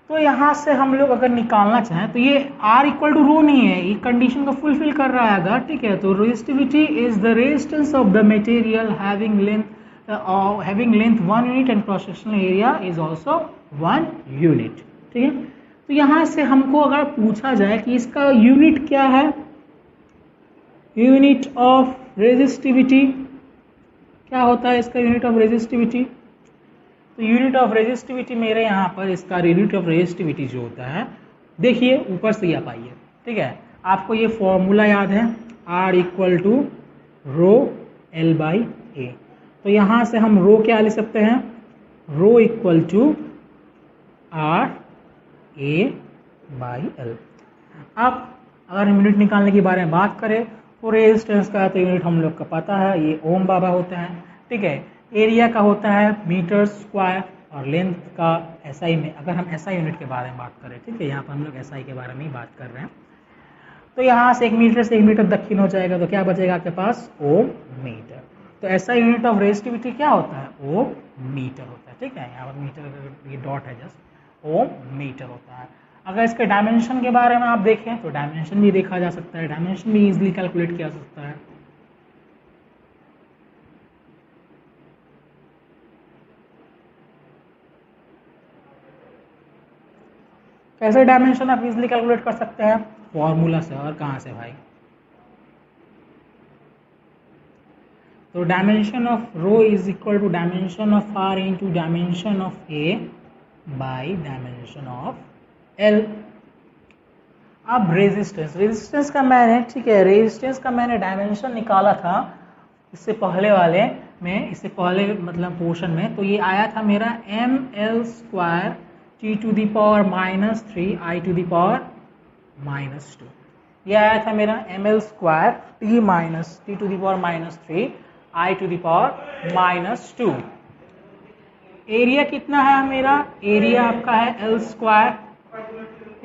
तो यहाँ से हम लोग अगर निकालना चाहें तो ये R इक्वल टू रो नहीं है, ये कंडीशन को फुलफिल कर रहा है. ठीक है, तो resistivity is the resistance of the material having length 1 unit and cross sectional area is also 1 unit. ठीक है, तो यहाँ से हमको अगर पूछा जाए कि इसका यूनिट क्या है, यूनिट ऑफ रेजिस्टिविटी क्या होता है, इसका यूनिट ऑफ रेजिस्टिविटी. तो यूनिट ऑफ रेजिस्टिविटी मेरे यहाँ पर इसका यूनिट ऑफ रेजिस्टिविटी जो होता है, देखिए ऊपर से आप आइए. ठीक है, आपको ये फॉर्मूला याद है, R equal to rho L by A. तो यहाँ से हम रो क्या ले सकते हैं, rho equal to R A by L. अब अगर हम यूनिट निकालने के बारे में बात करें तो रेजिस्टेंस का तो यूनिट हम लोग का पता है, ये ओम बाबा होता है. ठीक है, एरिया का होता है मीटर स्क्वायर और लेंथ का एसआई में, अगर हम एसआई यूनिट के बारे में बात करें. ठीक है, यहाँ पर हम लोग एसआई के बारे में ही बात कर रहे हैं. तो यहाँ से 1 मीटर से 1 मीटर दक्षिण हो जाएगा, तो क्या बचेगा आपके पास, ओम मीटर. तो एसआई यूनिट ऑफ रेजिस्टिविटी क्या होता है, ओम मीटर होता है. ठीक है, यहाँ पर मीटर ये डॉट है जस्ट, ओम मीटर होता है. अगर इसके डायमेंशन के बारे में आप देखें तो डायमेंशन भी देखा जा सकता है, डायमेंशन भी इजीली कैलकुलेट किया जा सकता है. कैसे डायमेंशन आप इजीली कैलकुलेट कर सकते हैं, फॉर्मूला से. और कहाँ से भाई, तो dimension of rho is equal to dimension of R into dimension of A by dimension of L. अब रेजिस्टेंस का मैंने, ठीक है, रेजिस्टेंस का मैंने डायमेंशन निकाला था इससे पहले वाले में, इससे पहले मतलब पोर्शन में. तो ये आया था मेरा ml square t to the power -3 I to the power -2. ये आया था मेरा ml square t to the power -3 I to the power -2. Area कितना है मेरा, एरिया आपका है L स्क्वायर,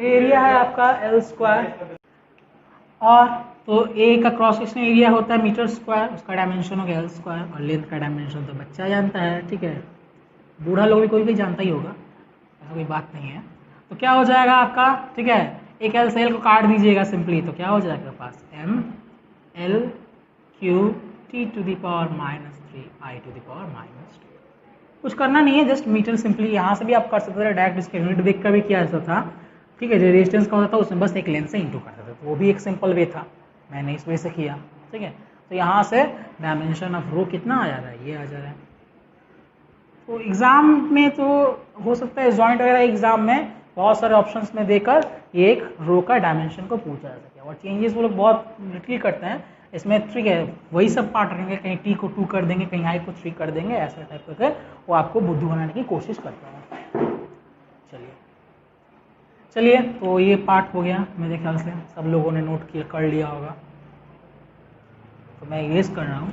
एरिया है आपका L स्क्वायर. और तो A का क्रॉस सेक्शनल एरिया होता है मीटर स्क्वायर, उसका डायमेंशन हो गया L स्क्वायर. और लेंथ का डायमेंशन तो बच्चा जानता है. ठीक है, बूढ़ा लोग भी कोई जानता ही होगा, ऐसा कोई बात नहीं है. तो क्या हो जाएगा आपका, ठीक है, एक L से L को काट दीजिएगा सिंपली, तो क्या हो जाएगा पास m L cube t to the power -3 I to the power -2. कुछ करना नहीं है, जस्ट मीटर सिंपली यहाँ से भी आप कर सकते थे, डायरेक्ट इसके यूनिट देख कर भी किया जाता था. ठीक है, जो रेजिस्टेंस का होता था उसमें बस एक लेंथ से इंटू करते थे, तो वो भी एक सिंपल वे था, मैंने इस वे से किया. ठीक है, तो यहाँ से डायमेंशन ऑफ रो कितना आ जा रहा है, ये आ जा रहा है. तो एग्जाम में तो हो सकता है जॉइंट वगैरह एग्जाम में बहुत सारे ऑप्शंस में देकर ये एक रो का डायमेंशन को पूछा जा सके. और चेंजेस वो लोग बहुत लिटिल करते हैं इसमें. ठीक है, वही सब पार्ट रहेंगे, कहीं t को 2 कर देंगे, कहीं i को 3 कर देंगे, ऐसा टाइप करके वो आपको बुद्धू बनाने की कोशिश करते हैं. चलिए, तो ये पार्ट हो गया, मेरे ख्याल से सब लोगों ने नोट किया कर लिया होगा. तो मैं इरेज कर रहा हूँ,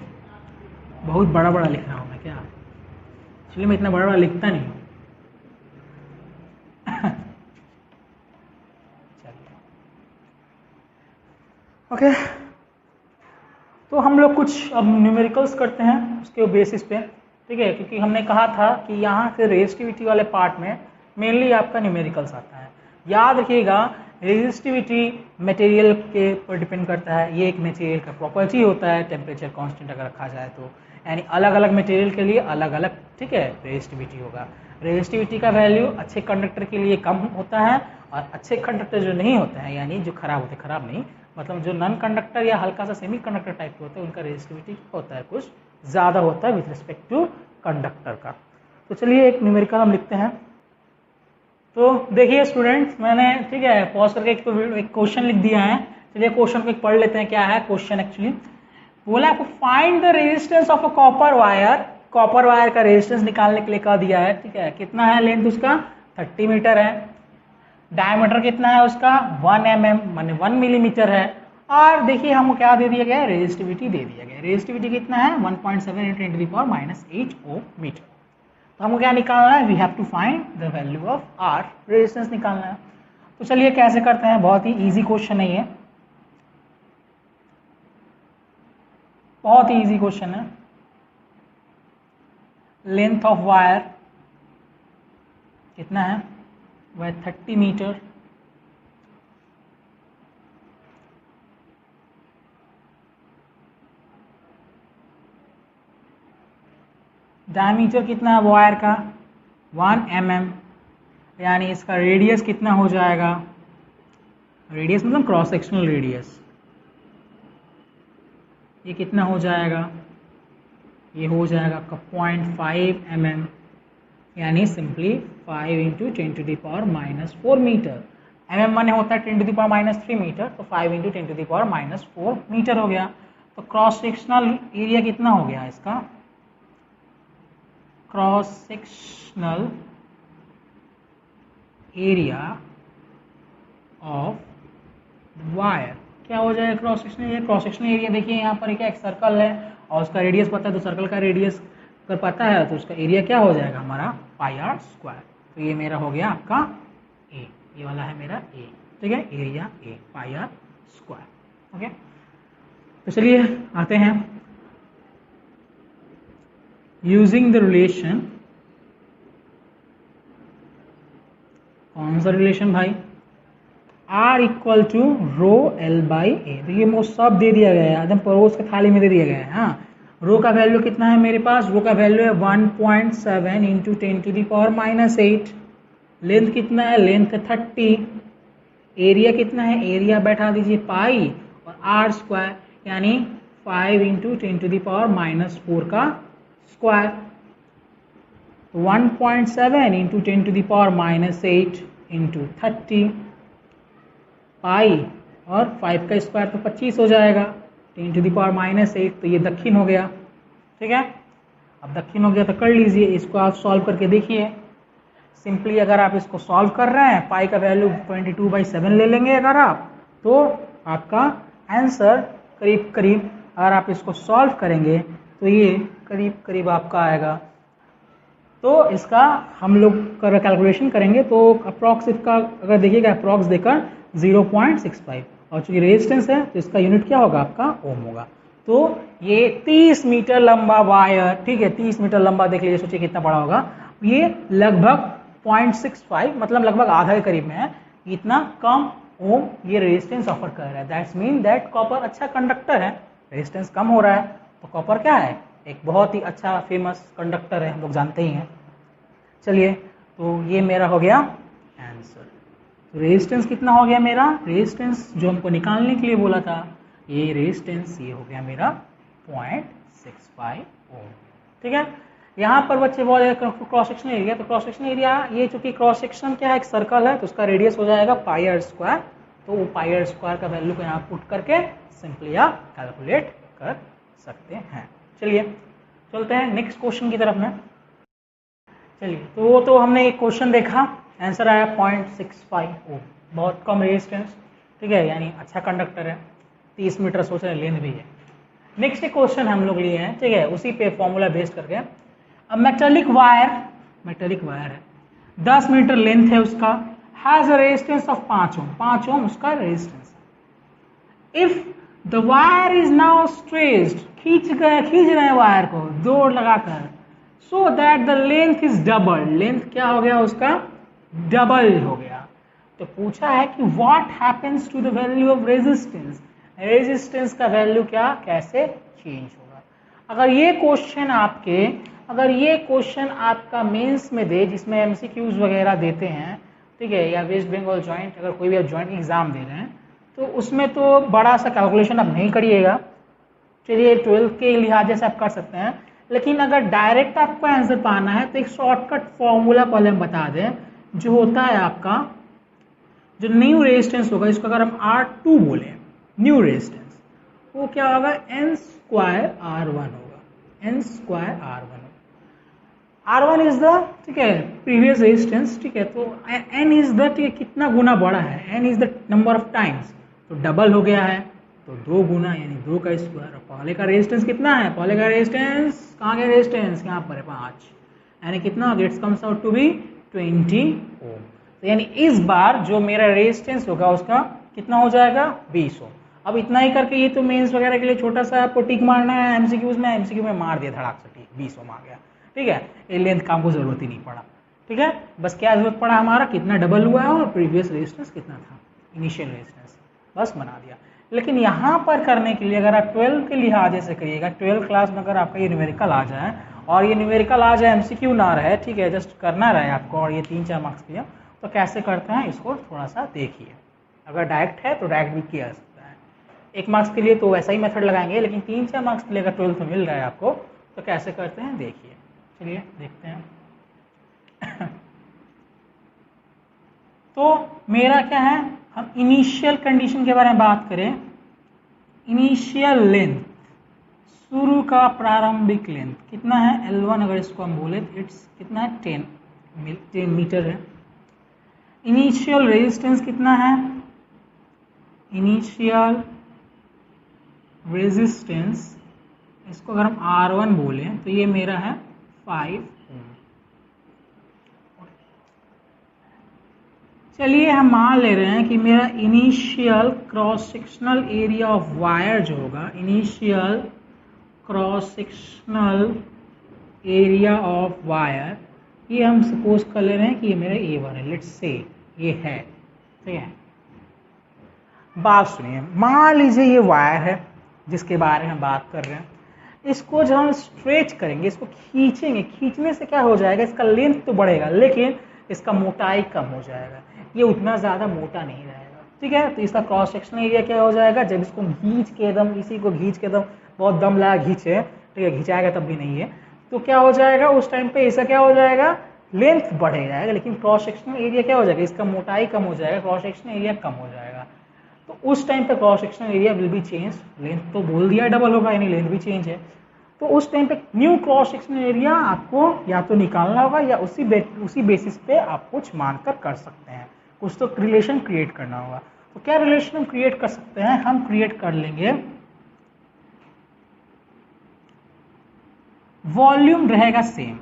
बहुत बड़ा बड़ा लिख रहा हूँ मैं, क्या एक्चुअली मैं इतना बड़ा बड़ा लिखता नहीं हूँ. ओके, तो हम लोग कुछ अब न्यूमेरिकल्स करते हैं उसके बेसिस पे. ठीक है, क्योंकि हमने कहा था कि यहाँ से रेजिस्टिविटी वाले पार्ट में मेनली आपका न्यूमेरिकल्स आता है. याद रखिएगा, रेजिस्टिविटी मटेरियल के पर डिपेंड करता है. ये एक मटेरियल का प्रॉपर्टी होता है, टेम्परेचर कांस्टेंट अगर रखा जाए तो, यानी अलग अलग मटेरियल के लिए अलग अलग, ठीक है, रेजिस्टिविटी होगा. रेजिस्टिविटी का वैल्यू अच्छे कंडक्टर के लिए कम होता है और अच्छे कंडक्टर जो नहीं होते हैं, यानी जो खराब होते, खराब नहीं मतलब जो नॉन कंडक्टर या हल्का सा सेमी कंडक्टर टाइप के होते हैं, उनका रेजिस्टिविटी होता है कुछ ज़्यादा होता है विथ रिस्पेक्ट टू कंडक्टर का. तो चलिए एक न्यूमेरिकल हम लिखते हैं. तो देखिए स्टूडेंट्स, मैंने, ठीक है, पॉज करके एक क्वेश्चन लिख दिया है. चलिए क्वेश्चन को पढ़ लेते हैं. क्या है क्वेश्चन, एक्चुअली बोला आपको find the resistance of a copper wire copper wire का रेजिस्टेंस निकालने के लिए कह दिया है, ठीक है। कितना है लेंथ उसका 30 मीटर है, डायमीटर कितना है उसका 1 mm माने 1 मिलीमीटर है, और देखिए हमको क्या दे दिया गया है, रेजिस्टिविटी दे दिया गया है। रेजिस्टिविटी कितना है 1.7 × 10⁻⁸ ओम मीटर। तो हमको क्या निकालना है, we have to find the value of R, resistance निकालना है। तो चलिए कैसे करते हैं, बहुत ही इजी क्वेश्चन है ये, बहुत ही इजी क्वेश्चन है। लेंथ ऑफ वायर कितना है, वह 30 मीटर, डायमीटर कितना है वायर का 1 mm, यानी इसका रेडियस कितना हो जाएगा, रेडियस मतलब क्रॉस सेक्शनल रेडियस, ये कितना हो जाएगा, ये हो जाएगा आपका 0.5 mm, यानी सिंपली 5 × 10⁻⁴ मीटर। mm माने होता है 10⁻³ मीटर, तो 5 × 10⁻⁴ मीटर हो गया। तो क्रॉस सेक्शनल एरिया कितना हो गया इसका, cross sectional area of wire क्या हो जाएगा, cross sectional area. Cross sectional area देखिए यहाँ पर क्या एक सर्कल है और उसका रेडियस पता है, तो सर्कल का रेडियस अगर पता है तो उसका एरिया क्या हो जाएगा हमारा πr²। तो ये मेरा हो गया आपका ए, ये वाला है मेरा ए, ठीक है, एरिया ए πr²। ओके, तो चलिए आते हैं, यूजिंग द रिलेशन, कौन सा रिलेशन भाई, R = ρl/a। तो ये मुझे सब दे दिया गया है, एकदम परोस के थाली में दे दिया गया है। हाँ, रो का वैल्यू कितना है मेरे पास, रो का वैल्यू है 1.7 × 10⁻⁸। लेंथ कितना है, लेंथ 30, एरिया कितना है, एरिया बैठा दीजिए पाई और r², यानी 5 × 10⁻⁴ का स्क्वायर। 1.7 × 10⁻⁸ × 30 पाई और 5 का स्क्वायर तो 25 हो जाएगा, 10⁻⁸, तो ये दक्षिण हो गया, ठीक है। अब दक्षिण हो गया तो कर लीजिए, इसको आप सॉल्व करके देखिए। सिंपली अगर आप इसको सॉल्व कर रहे हैं, पाई का वैल्यू 22/7 ले लेंगे अगर आप, तो आपका आंसर करीब करीब, अगर आप इसको सॉल्व करेंगे तो ये करीब करीब आपका आएगा। तो इसका हम लोग कर कैलकुलेशन करेंगे तो अप्रॉक्स इसका अगर देखिएगा, अप्रॉक्स देकर 0.65, और चूंकि रेजिस्टेंस है तो इसका यूनिट क्या होगा आपका ओम होगा। तो ये 30 मीटर लंबा वायर, ठीक है, 30 मीटर लंबा देख लीजिए, सोचिए कितना बड़ा होगा, ये लगभग 0.65 मतलब लगभग आधा के करीब में है, इतना कम ओम ये रेजिस्टेंस ऑफर कर रहा है। दैट्स मीन दैट कॉपर अच्छा कंडक्टर है, रेजिस्टेंस कम हो रहा है, तो कॉपर क्या है, एक बहुत ही अच्छा फेमस कंडक्टर है, हम लोग जानते ही हैं। चलिए, तो ये मेरा हो गया आंसर। तो रेजिस्टेंस कितना हो गया मेरा, रेजिस्टेंस जो हमको निकालने के लिए बोला था, ये रेजिस्टेंस ये हो गया मेरा 0.65 ओम, ठीक है। यहाँ पर बच्चे बोले क्रॉस सेक्शन एरिया, तो क्रॉस सेक्शन एरिया ये चूंकि क्रॉस सेक्शन क्या है, एक सर्कल है, तो उसका रेडियस हो जाएगा πr²। तो वो πr² का वैल्यू को यहाँ पुट करके सिंपली आप कैलकुलेट कर सकते हैं। चलिए चलते हैं नेक्स्ट क्वेश्चन की तरफ में। चलिए, तो वो तो हमने एक क्वेश्चन देखा, आंसर आया 0.65 ओम, बहुत कम रेजिस्टेंस, ठीक है, यानी अच्छा कंडक्टर है, 30 मीटर सोच रहे लेंथ भी है। नेक्स्ट क्वेश्चन हम लोग लिए हैं, ठीक है, उसी पे फॉर्मूला बेस्ड करके। अब मेटेलिक वायर है, 10 मीटर लेंथ है उसका, हैज अ रेजिस्टेंस ऑफ 5 ओम, 5 ओम उसका रेजिस्टेंस है। If the wire is now stretched, खींच रहे हैं वायर को जोर लगाकर, so that the length is double, length क्या हो गया उसका डबल हो गया। तो पूछा है कि what happens to the value of resistance, resistance का वैल्यू क्या कैसे चेंज होगा। अगर ये क्वेश्चन आपका मेंस में दे, जिसमें एमसीक्यूज वगैरह देते हैं, ठीक है, या वेस्ट बंगाल जॉइंट, अगर कोई भी आप जॉइंट एग्जाम दे रहे हैं, तो उसमें तो बड़ा सा कैलकुलेशन आप नहीं करिएगा, चलिए 12th के लिहाज से आप कर सकते हैं। लेकिन अगर डायरेक्ट आपको आंसर पाना है तो एक शॉर्टकट फॉर्मूला पहले हम बता दें, जो होता है आपका जो न्यू रेजिस्टेंस होगा, इसको अगर हम R2 बोले, न्यू रेजिस्टेंस, वो क्या होगा n² R1 होगा, n² R1, R1 is the, ठीक है, प्रीवियस रेजिस्टेंस, ठीक है, तो N इज द, ठीक है, कितना गुना बढ़ा है, N is the number of times, तो डबल हो गया है, तो 2 गुना यानी 2 का स्क्वायर। पहले का रेजिस्टेंस कितना है, पहले का रेजिस्टेंस, कहाँ का रेजिस्टेंस, यहाँ पर है 5, यानी कितना, gets comes out to be 20 ohm. तो यानी इस बार जो मेरा रेजिस्टेंस होगा उसका कितना हो जाएगा, 20 ओम। अब इतना ही करके, ये तो मेंस वगैरह के लिए छोटा सा आपको टिक मारना है, एमसीक्यू में मार दिया धड़ाक से टिक, 20 ओम आ गया, ठीक है, ये लेंथ काम को जरूरत ही नहीं पड़ा, ठीक है, बस क्या जरूरत पड़ा, हमारा कितना डबल हुआ है और प्रीवियस रेजिस्टेंस कितना था, इनिशियल रेजिस्टेंस, बस बना दिया। लेकिन यहाँ पर करने के लिए अगर आप 12 के लिहाजे से करिएगा, 12 क्लास में अगर आपका ये न्यूमेरिकल आ जाए और ये न्यूमेरिकल आ जाए, एमसीक्यू ना रहे, ठीक है, जस्ट करना रहे आपको और ये 3-4 मार्क्स के लिए, तो कैसे करते हैं इसको थोड़ा सा देखिए। अगर डायरेक्ट है तो डायरेक्ट भी किया जा सकता है, 1 मार्क्स के लिए तो वैसा ही मेथड लगाएंगे, लेकिन 3-4 मार्क्स के लिए अगर 12th में मिल रहा है आपको तो कैसे करते हैं देखिए। चलिए देखते हैं। तो मेरा क्या है, हम इनिशियल कंडीशन के बारे में बात करें, इनिशियल लेंथ, शुरू का प्रारंभिक लेंथ कितना है, L1 अगर इसको हम बोले तो इट्स कितना है, 10 मीटर है। इनिशियल रेजिस्टेंस कितना है, इनिशियल रेजिस्टेंस, इसको अगर हम R1 बोले तो ये मेरा है 5 ओम। चलिए हम मान ले रहे हैं कि मेरा initial cross sectional area of wire जो होगा, initial cross sectional area of wire, ये हम सपोज कर ले रहे हैं कि ये मेरा A1 है, लेट्स से ये है, ठीक है। बात सुनिए, मान लीजिए ये वायर है जिसके बारे में बात कर रहे हैं, इसको जब हम स्ट्रेच करेंगे, इसको खींचेंगे, खींचने से क्या हो जाएगा, इसका लेंथ तो बढ़ेगा लेकिन इसका मोटाई कम हो जाएगा, ये उतना ज़्यादा मोटा नहीं रहेगा, ठीक है। तो इसका क्रॉस सेक्शनल एरिया क्या हो जाएगा, जब इसको खींच के एकदम, इसी को खींच के एकदम बहुत दम लगा खींचे, ठीक है, खिंचाएगा तब भी नहीं है, तो क्या हो जाएगा उस टाइम पे, इसका क्या हो जाएगा, लेंथ बढ़ जाएगा लेकिन क्रॉस सेक्शनल एरिया क्या हो जाएगा, इसका मोटाई कम हो जाएगा, क्रॉस सेक्शनल एरिया कम हो जाएगा। तो उस टाइम पे cross sectional area will be change, length तो बोल दिया डबल होगा यानी लेंथ भी चेंज है, तो उस टाइम पे न्यू क्रॉस सेक्शनल एरिया आपको या तो निकालना होगा या उसी बेसिस पे आप कुछ मानकर कर सकते हैं, कुछ तो रिलेशन क्रिएट करना होगा। तो क्या रिलेशन हम क्रिएट कर सकते हैं, हम क्रिएट कर लेंगे, वॉल्यूम रहेगा सेम,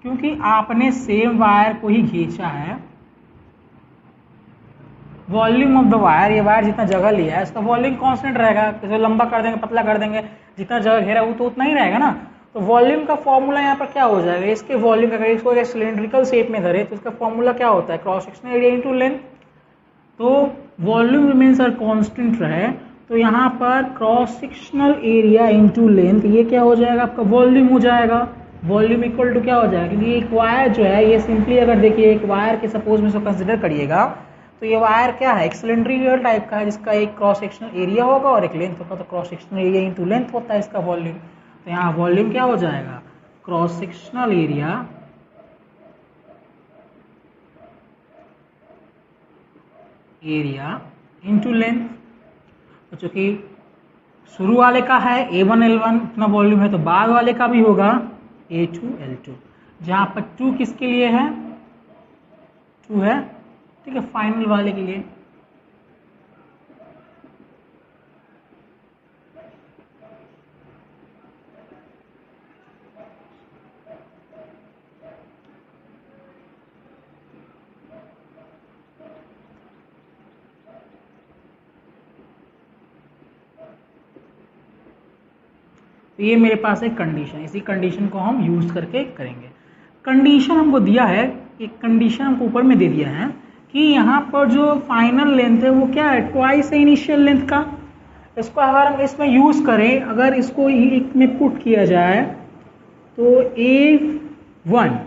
क्योंकि आपने सेम वायर को ही खींचा है, वॉल्यूम ऑफ द वायर, ये वायर जितना जगह लिया है इसका वॉल्यूम कांस्टेंट रहेगा, जैसे लंबा कर देंगे पतला कर देंगे, जितना जगह घेरा वो तो उतना ही रहेगा ना। तो वॉल्यूम का फॉर्मूला यहाँ पर क्या हो जाएगा, इसके वॉल्यूम का, अगर इसको एक सिलेंड्रिकल शेप में धरे तो इसका फॉर्मूला क्या होता है, cross sectional area into length. तो वॉल्यूम रिमेन्स आर कांस्टेंट रहे तो यहाँ पर cross sectional area into length, ये क्या हो जाएगा आपका वॉल्यूम हो जाएगा, वॉल्यूम इक्वल टू क्या हो जाएगा, क्योंकि एक वायर जो है ये सिंपली, अगर देखिए एक वायर के सपोज में इसको कंसिडर करिएगा तो ये वायर क्या है, एक सिलेंड्रिकल टाइप का है जिसका एक क्रॉस सेक्शनल एरिया होगा और एक लेंथ होगा, तो cross sectional area into length होता है इसका वॉल्यूम। तो यहाँ वॉल्यूम क्या हो जाएगा, cross sectional area into length. तो चूंकि शुरू वाले का है A1 L1 इतना वॉल्यूम है, तो बाद वाले का भी होगा A2 L2, जहाँ पर 2 किसके लिए है, 2 है, ठीक है, फाइनल वाले के लिए। तो ये मेरे पास एक कंडीशन, इसी कंडीशन को हम यूज करके करेंगे। कंडीशन हमको दिया है, एक कंडीशन हमको ऊपर में दे दिया है कि यहाँ पर जो फाइनल लेंथ है वो क्या है, ट्वाइस है इनिशियल लेंथ का। इसको अगर हम इसमें यूज करें, अगर इसको एक में पुट किया जाए तो A1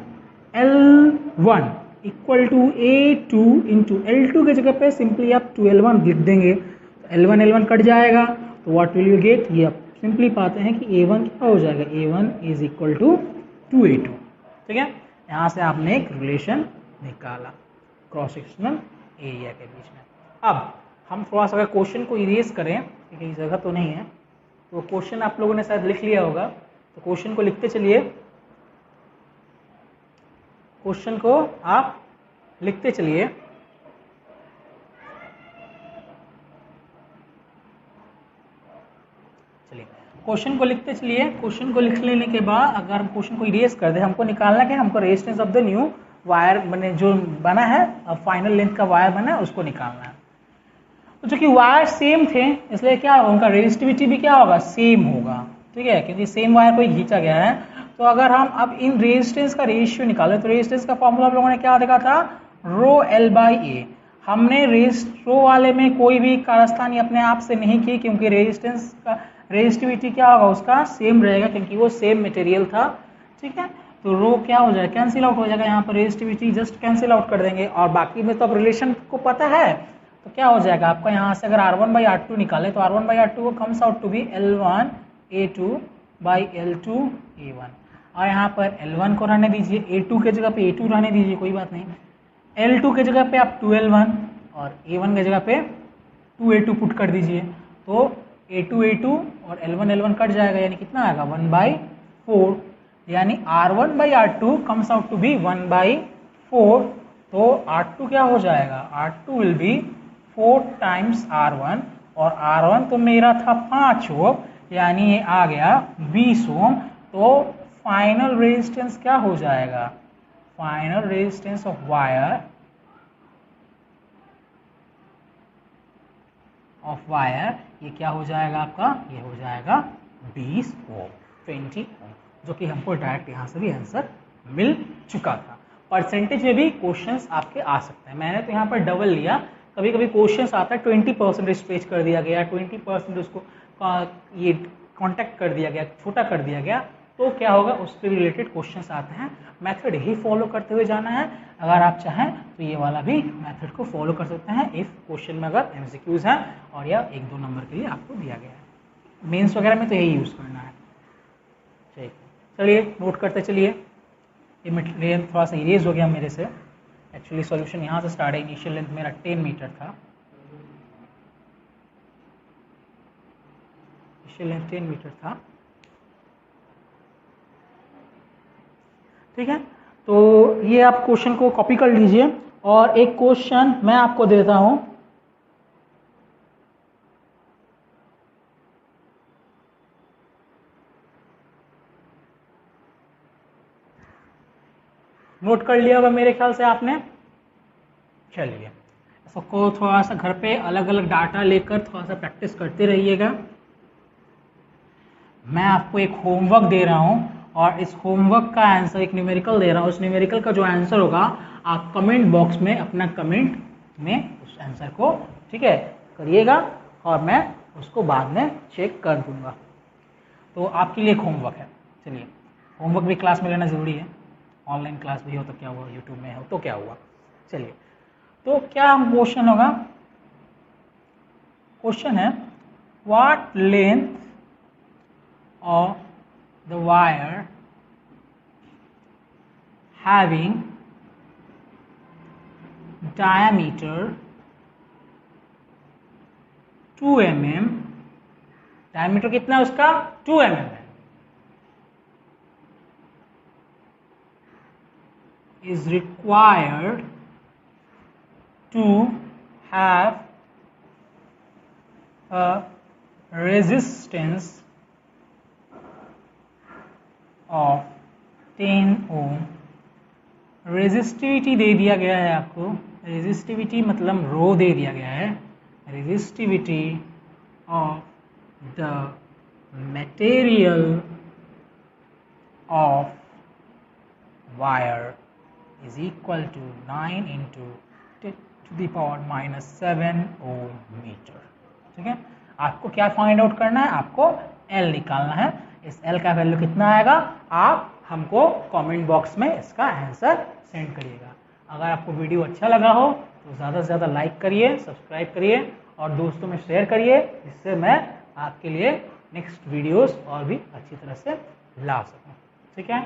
L1 equal to A2 into L2 के जगह पे सिंपली आप 2L1 लिख देंगे, तो L1 L1 कट जाएगा, तो व्हाट विल यू गेट, ये आप सिंपली पाते हैं कि A1 क्या हो जाएगा, A1 is equal to 2A2, ठीक है। यहाँ से आपने एक रिलेशन निकाला क्रॉस सेक्शनल एरिया के बीच में। अब हम थोड़ा सा अगर क्वेश्चन को इरेज करें, क्योंकि जगह तो नहीं है, तो क्वेश्चन आप लोगों ने शायद लिख लिया होगा, तो क्वेश्चन को लिखते चलिए। क्वेश्चन को आप लिखते चलिए। चलिए क्वेश्चन को लिखते चलिए। क्वेश्चन को लिख लेने के बाद अगर हम क्वेश्चन को इरेज कर दे, हमको निकालना क्या, हमको resistance of the new wire बने जो बना है, अब फाइनल लेंथ का वायर बना है उसको निकालना है। तो जो कि वायर सेम थे इसलिए क्या होगा, उनका रेजिस्टिविटी भी क्या होगा, सेम होगा। ठीक है, क्योंकि सेम वायर को खींचा गया है। तो अगर हम अब इन रेजिस्टेंस का रेशियो निकाले तो रेजिस्टेंस का फॉर्मूला हम लोगों ने क्या देखा था, रो एल बाई ए। हमने रो वाले में कोई भी कारस्तानी अपने आप से नहीं की, क्योंकि रेजिस्टेंस का रेजिस्टिविटी क्या होगा उसका सेम रहेगा, क्योंकि वो सेम मटेरियल था। ठीक है, तो रो क्या हो जाएगा, कैंसिल आउट हो जाएगा, यहाँ पर रेजिस्टिविटी जस्ट कैंसिल आउट कर देंगे। और बाकी में तो अब रिलेशन को पता है, तो क्या हो जाएगा आपका यहाँ से अगर R1 बाई R2 निकाले तो R1 by R2 comes out to be L1 A2 by L2 A1। और यहाँ पर L1 को रहने दीजिए, A2 के जगह पे A2 रहने दीजिए, कोई बात नहीं। L2 के जगह पे आप 2L1 और A1 के जगह पे 2A2 पुट कर दीजिए। तो A2 A2 और L1 L1 कट जाएगा, यानी कितना आएगा 1/4, यानी R1 by R2 comes out to be 1/4। तो R2 क्या हो जाएगा, R2 will be 4 times R1, और R1 तो मेरा था 5 ओम, यानी ये आ गया 20 ओम। तो फाइनल रेजिस्टेंस क्या हो जाएगा, फाइनल रेजिस्टेंस ऑफ वायर ये क्या हो जाएगा आपका, ये हो जाएगा 20 ओम, 20 ओम, जो कि हमको डायरेक्ट यहाँ से भी आंसर मिल चुका था। परसेंटेज में भी क्वेश्चंस आपके आ सकते हैं, मैंने तो यहाँ पर डबल लिया। कभी कभी क्वेश्चंस आता है 20% स्ट्रेच कर दिया गया, 20% उसको ये कॉन्टेक्ट कर दिया गया, छोटा कर दिया गया, तो क्या होगा उससे रिलेटेड क्वेश्चंस आते हैं। मेथड ही फॉलो करते हुए जाना है। अगर आप चाहें तो ये वाला भी मेथड को फॉलो कर सकते हैं इफ क्वेश्चन में अगर MCQs हैं और या 1-2 नंबर के लिए आपको दिया गया है। मेंस वगैरह में तो यही यूज़ करना है। ठीक, चलिए नोट करते चलिए। ये मटेरियल थोड़ा सा इरेज हो गया मेरे से, एक्चुअली सॉल्यूशन यहाँ से स्टार्ट है। इनिशियल लेंथ मेरा 10 मीटर था, इनिशियल लेंथ 10 मीटर था। ठीक है, तो ये आप क्वेश्चन को कॉपी कर लीजिए। और एक क्वेश्चन मैं आपको देता हूं, नोट कर लिया होगा मेरे ख्याल से आपने। चलिए इसको थोड़ा सा घर पे अलग अलग डाटा लेकर थोड़ा सा प्रैक्टिस करते रहिएगा। मैं आपको एक होमवर्क दे रहा हूं और इस होमवर्क का आंसर एक न्यूमेरिकल दे रहा हूं। उस न्यूमेरिकल का जो आंसर होगा आप कमेंट बॉक्स में अपना कमेंट में उस आंसर को, ठीक है, करिएगा और मैं उसको बाद में चेक कर दूंगा। तो आपके लिए एक होमवर्क है। चलिए, होमवर्क भी क्लास में लेना ज़रूरी है, ऑनलाइन क्लास भी हो तो क्या हुआ, यूट्यूब में हो तो क्या हुआ। चलिए, तो क्या क्वेश्चन होगा, क्वेश्चन है what length of the wire having diameter 2 mm, diameter कितना है उसका 2 mm है, is required to have a resistance of 10 ohm। Resistivity दे दिया गया है आपको, रेजिस्टिविटी मतलब रो दे दिया गया है, resistivity of the material of wire is equal to 9 × 10⁻⁻7 ohm metre. ठीक है, आपको क्या फाइंड आउट करना है, आपको L निकालना है। इस L का वैल्यू कितना आएगा आप हमको कमेंट बॉक्स में इसका आंसर सेंड करिएगा। अगर आपको वीडियो अच्छा लगा हो तो ज़्यादा से ज़्यादा लाइक करिए, सब्सक्राइब करिए और दोस्तों में शेयर करिए, जिससे मैं आपके लिए नेक्स्ट वीडियोस और भी अच्छी तरह से ला सकूं। ठीक है।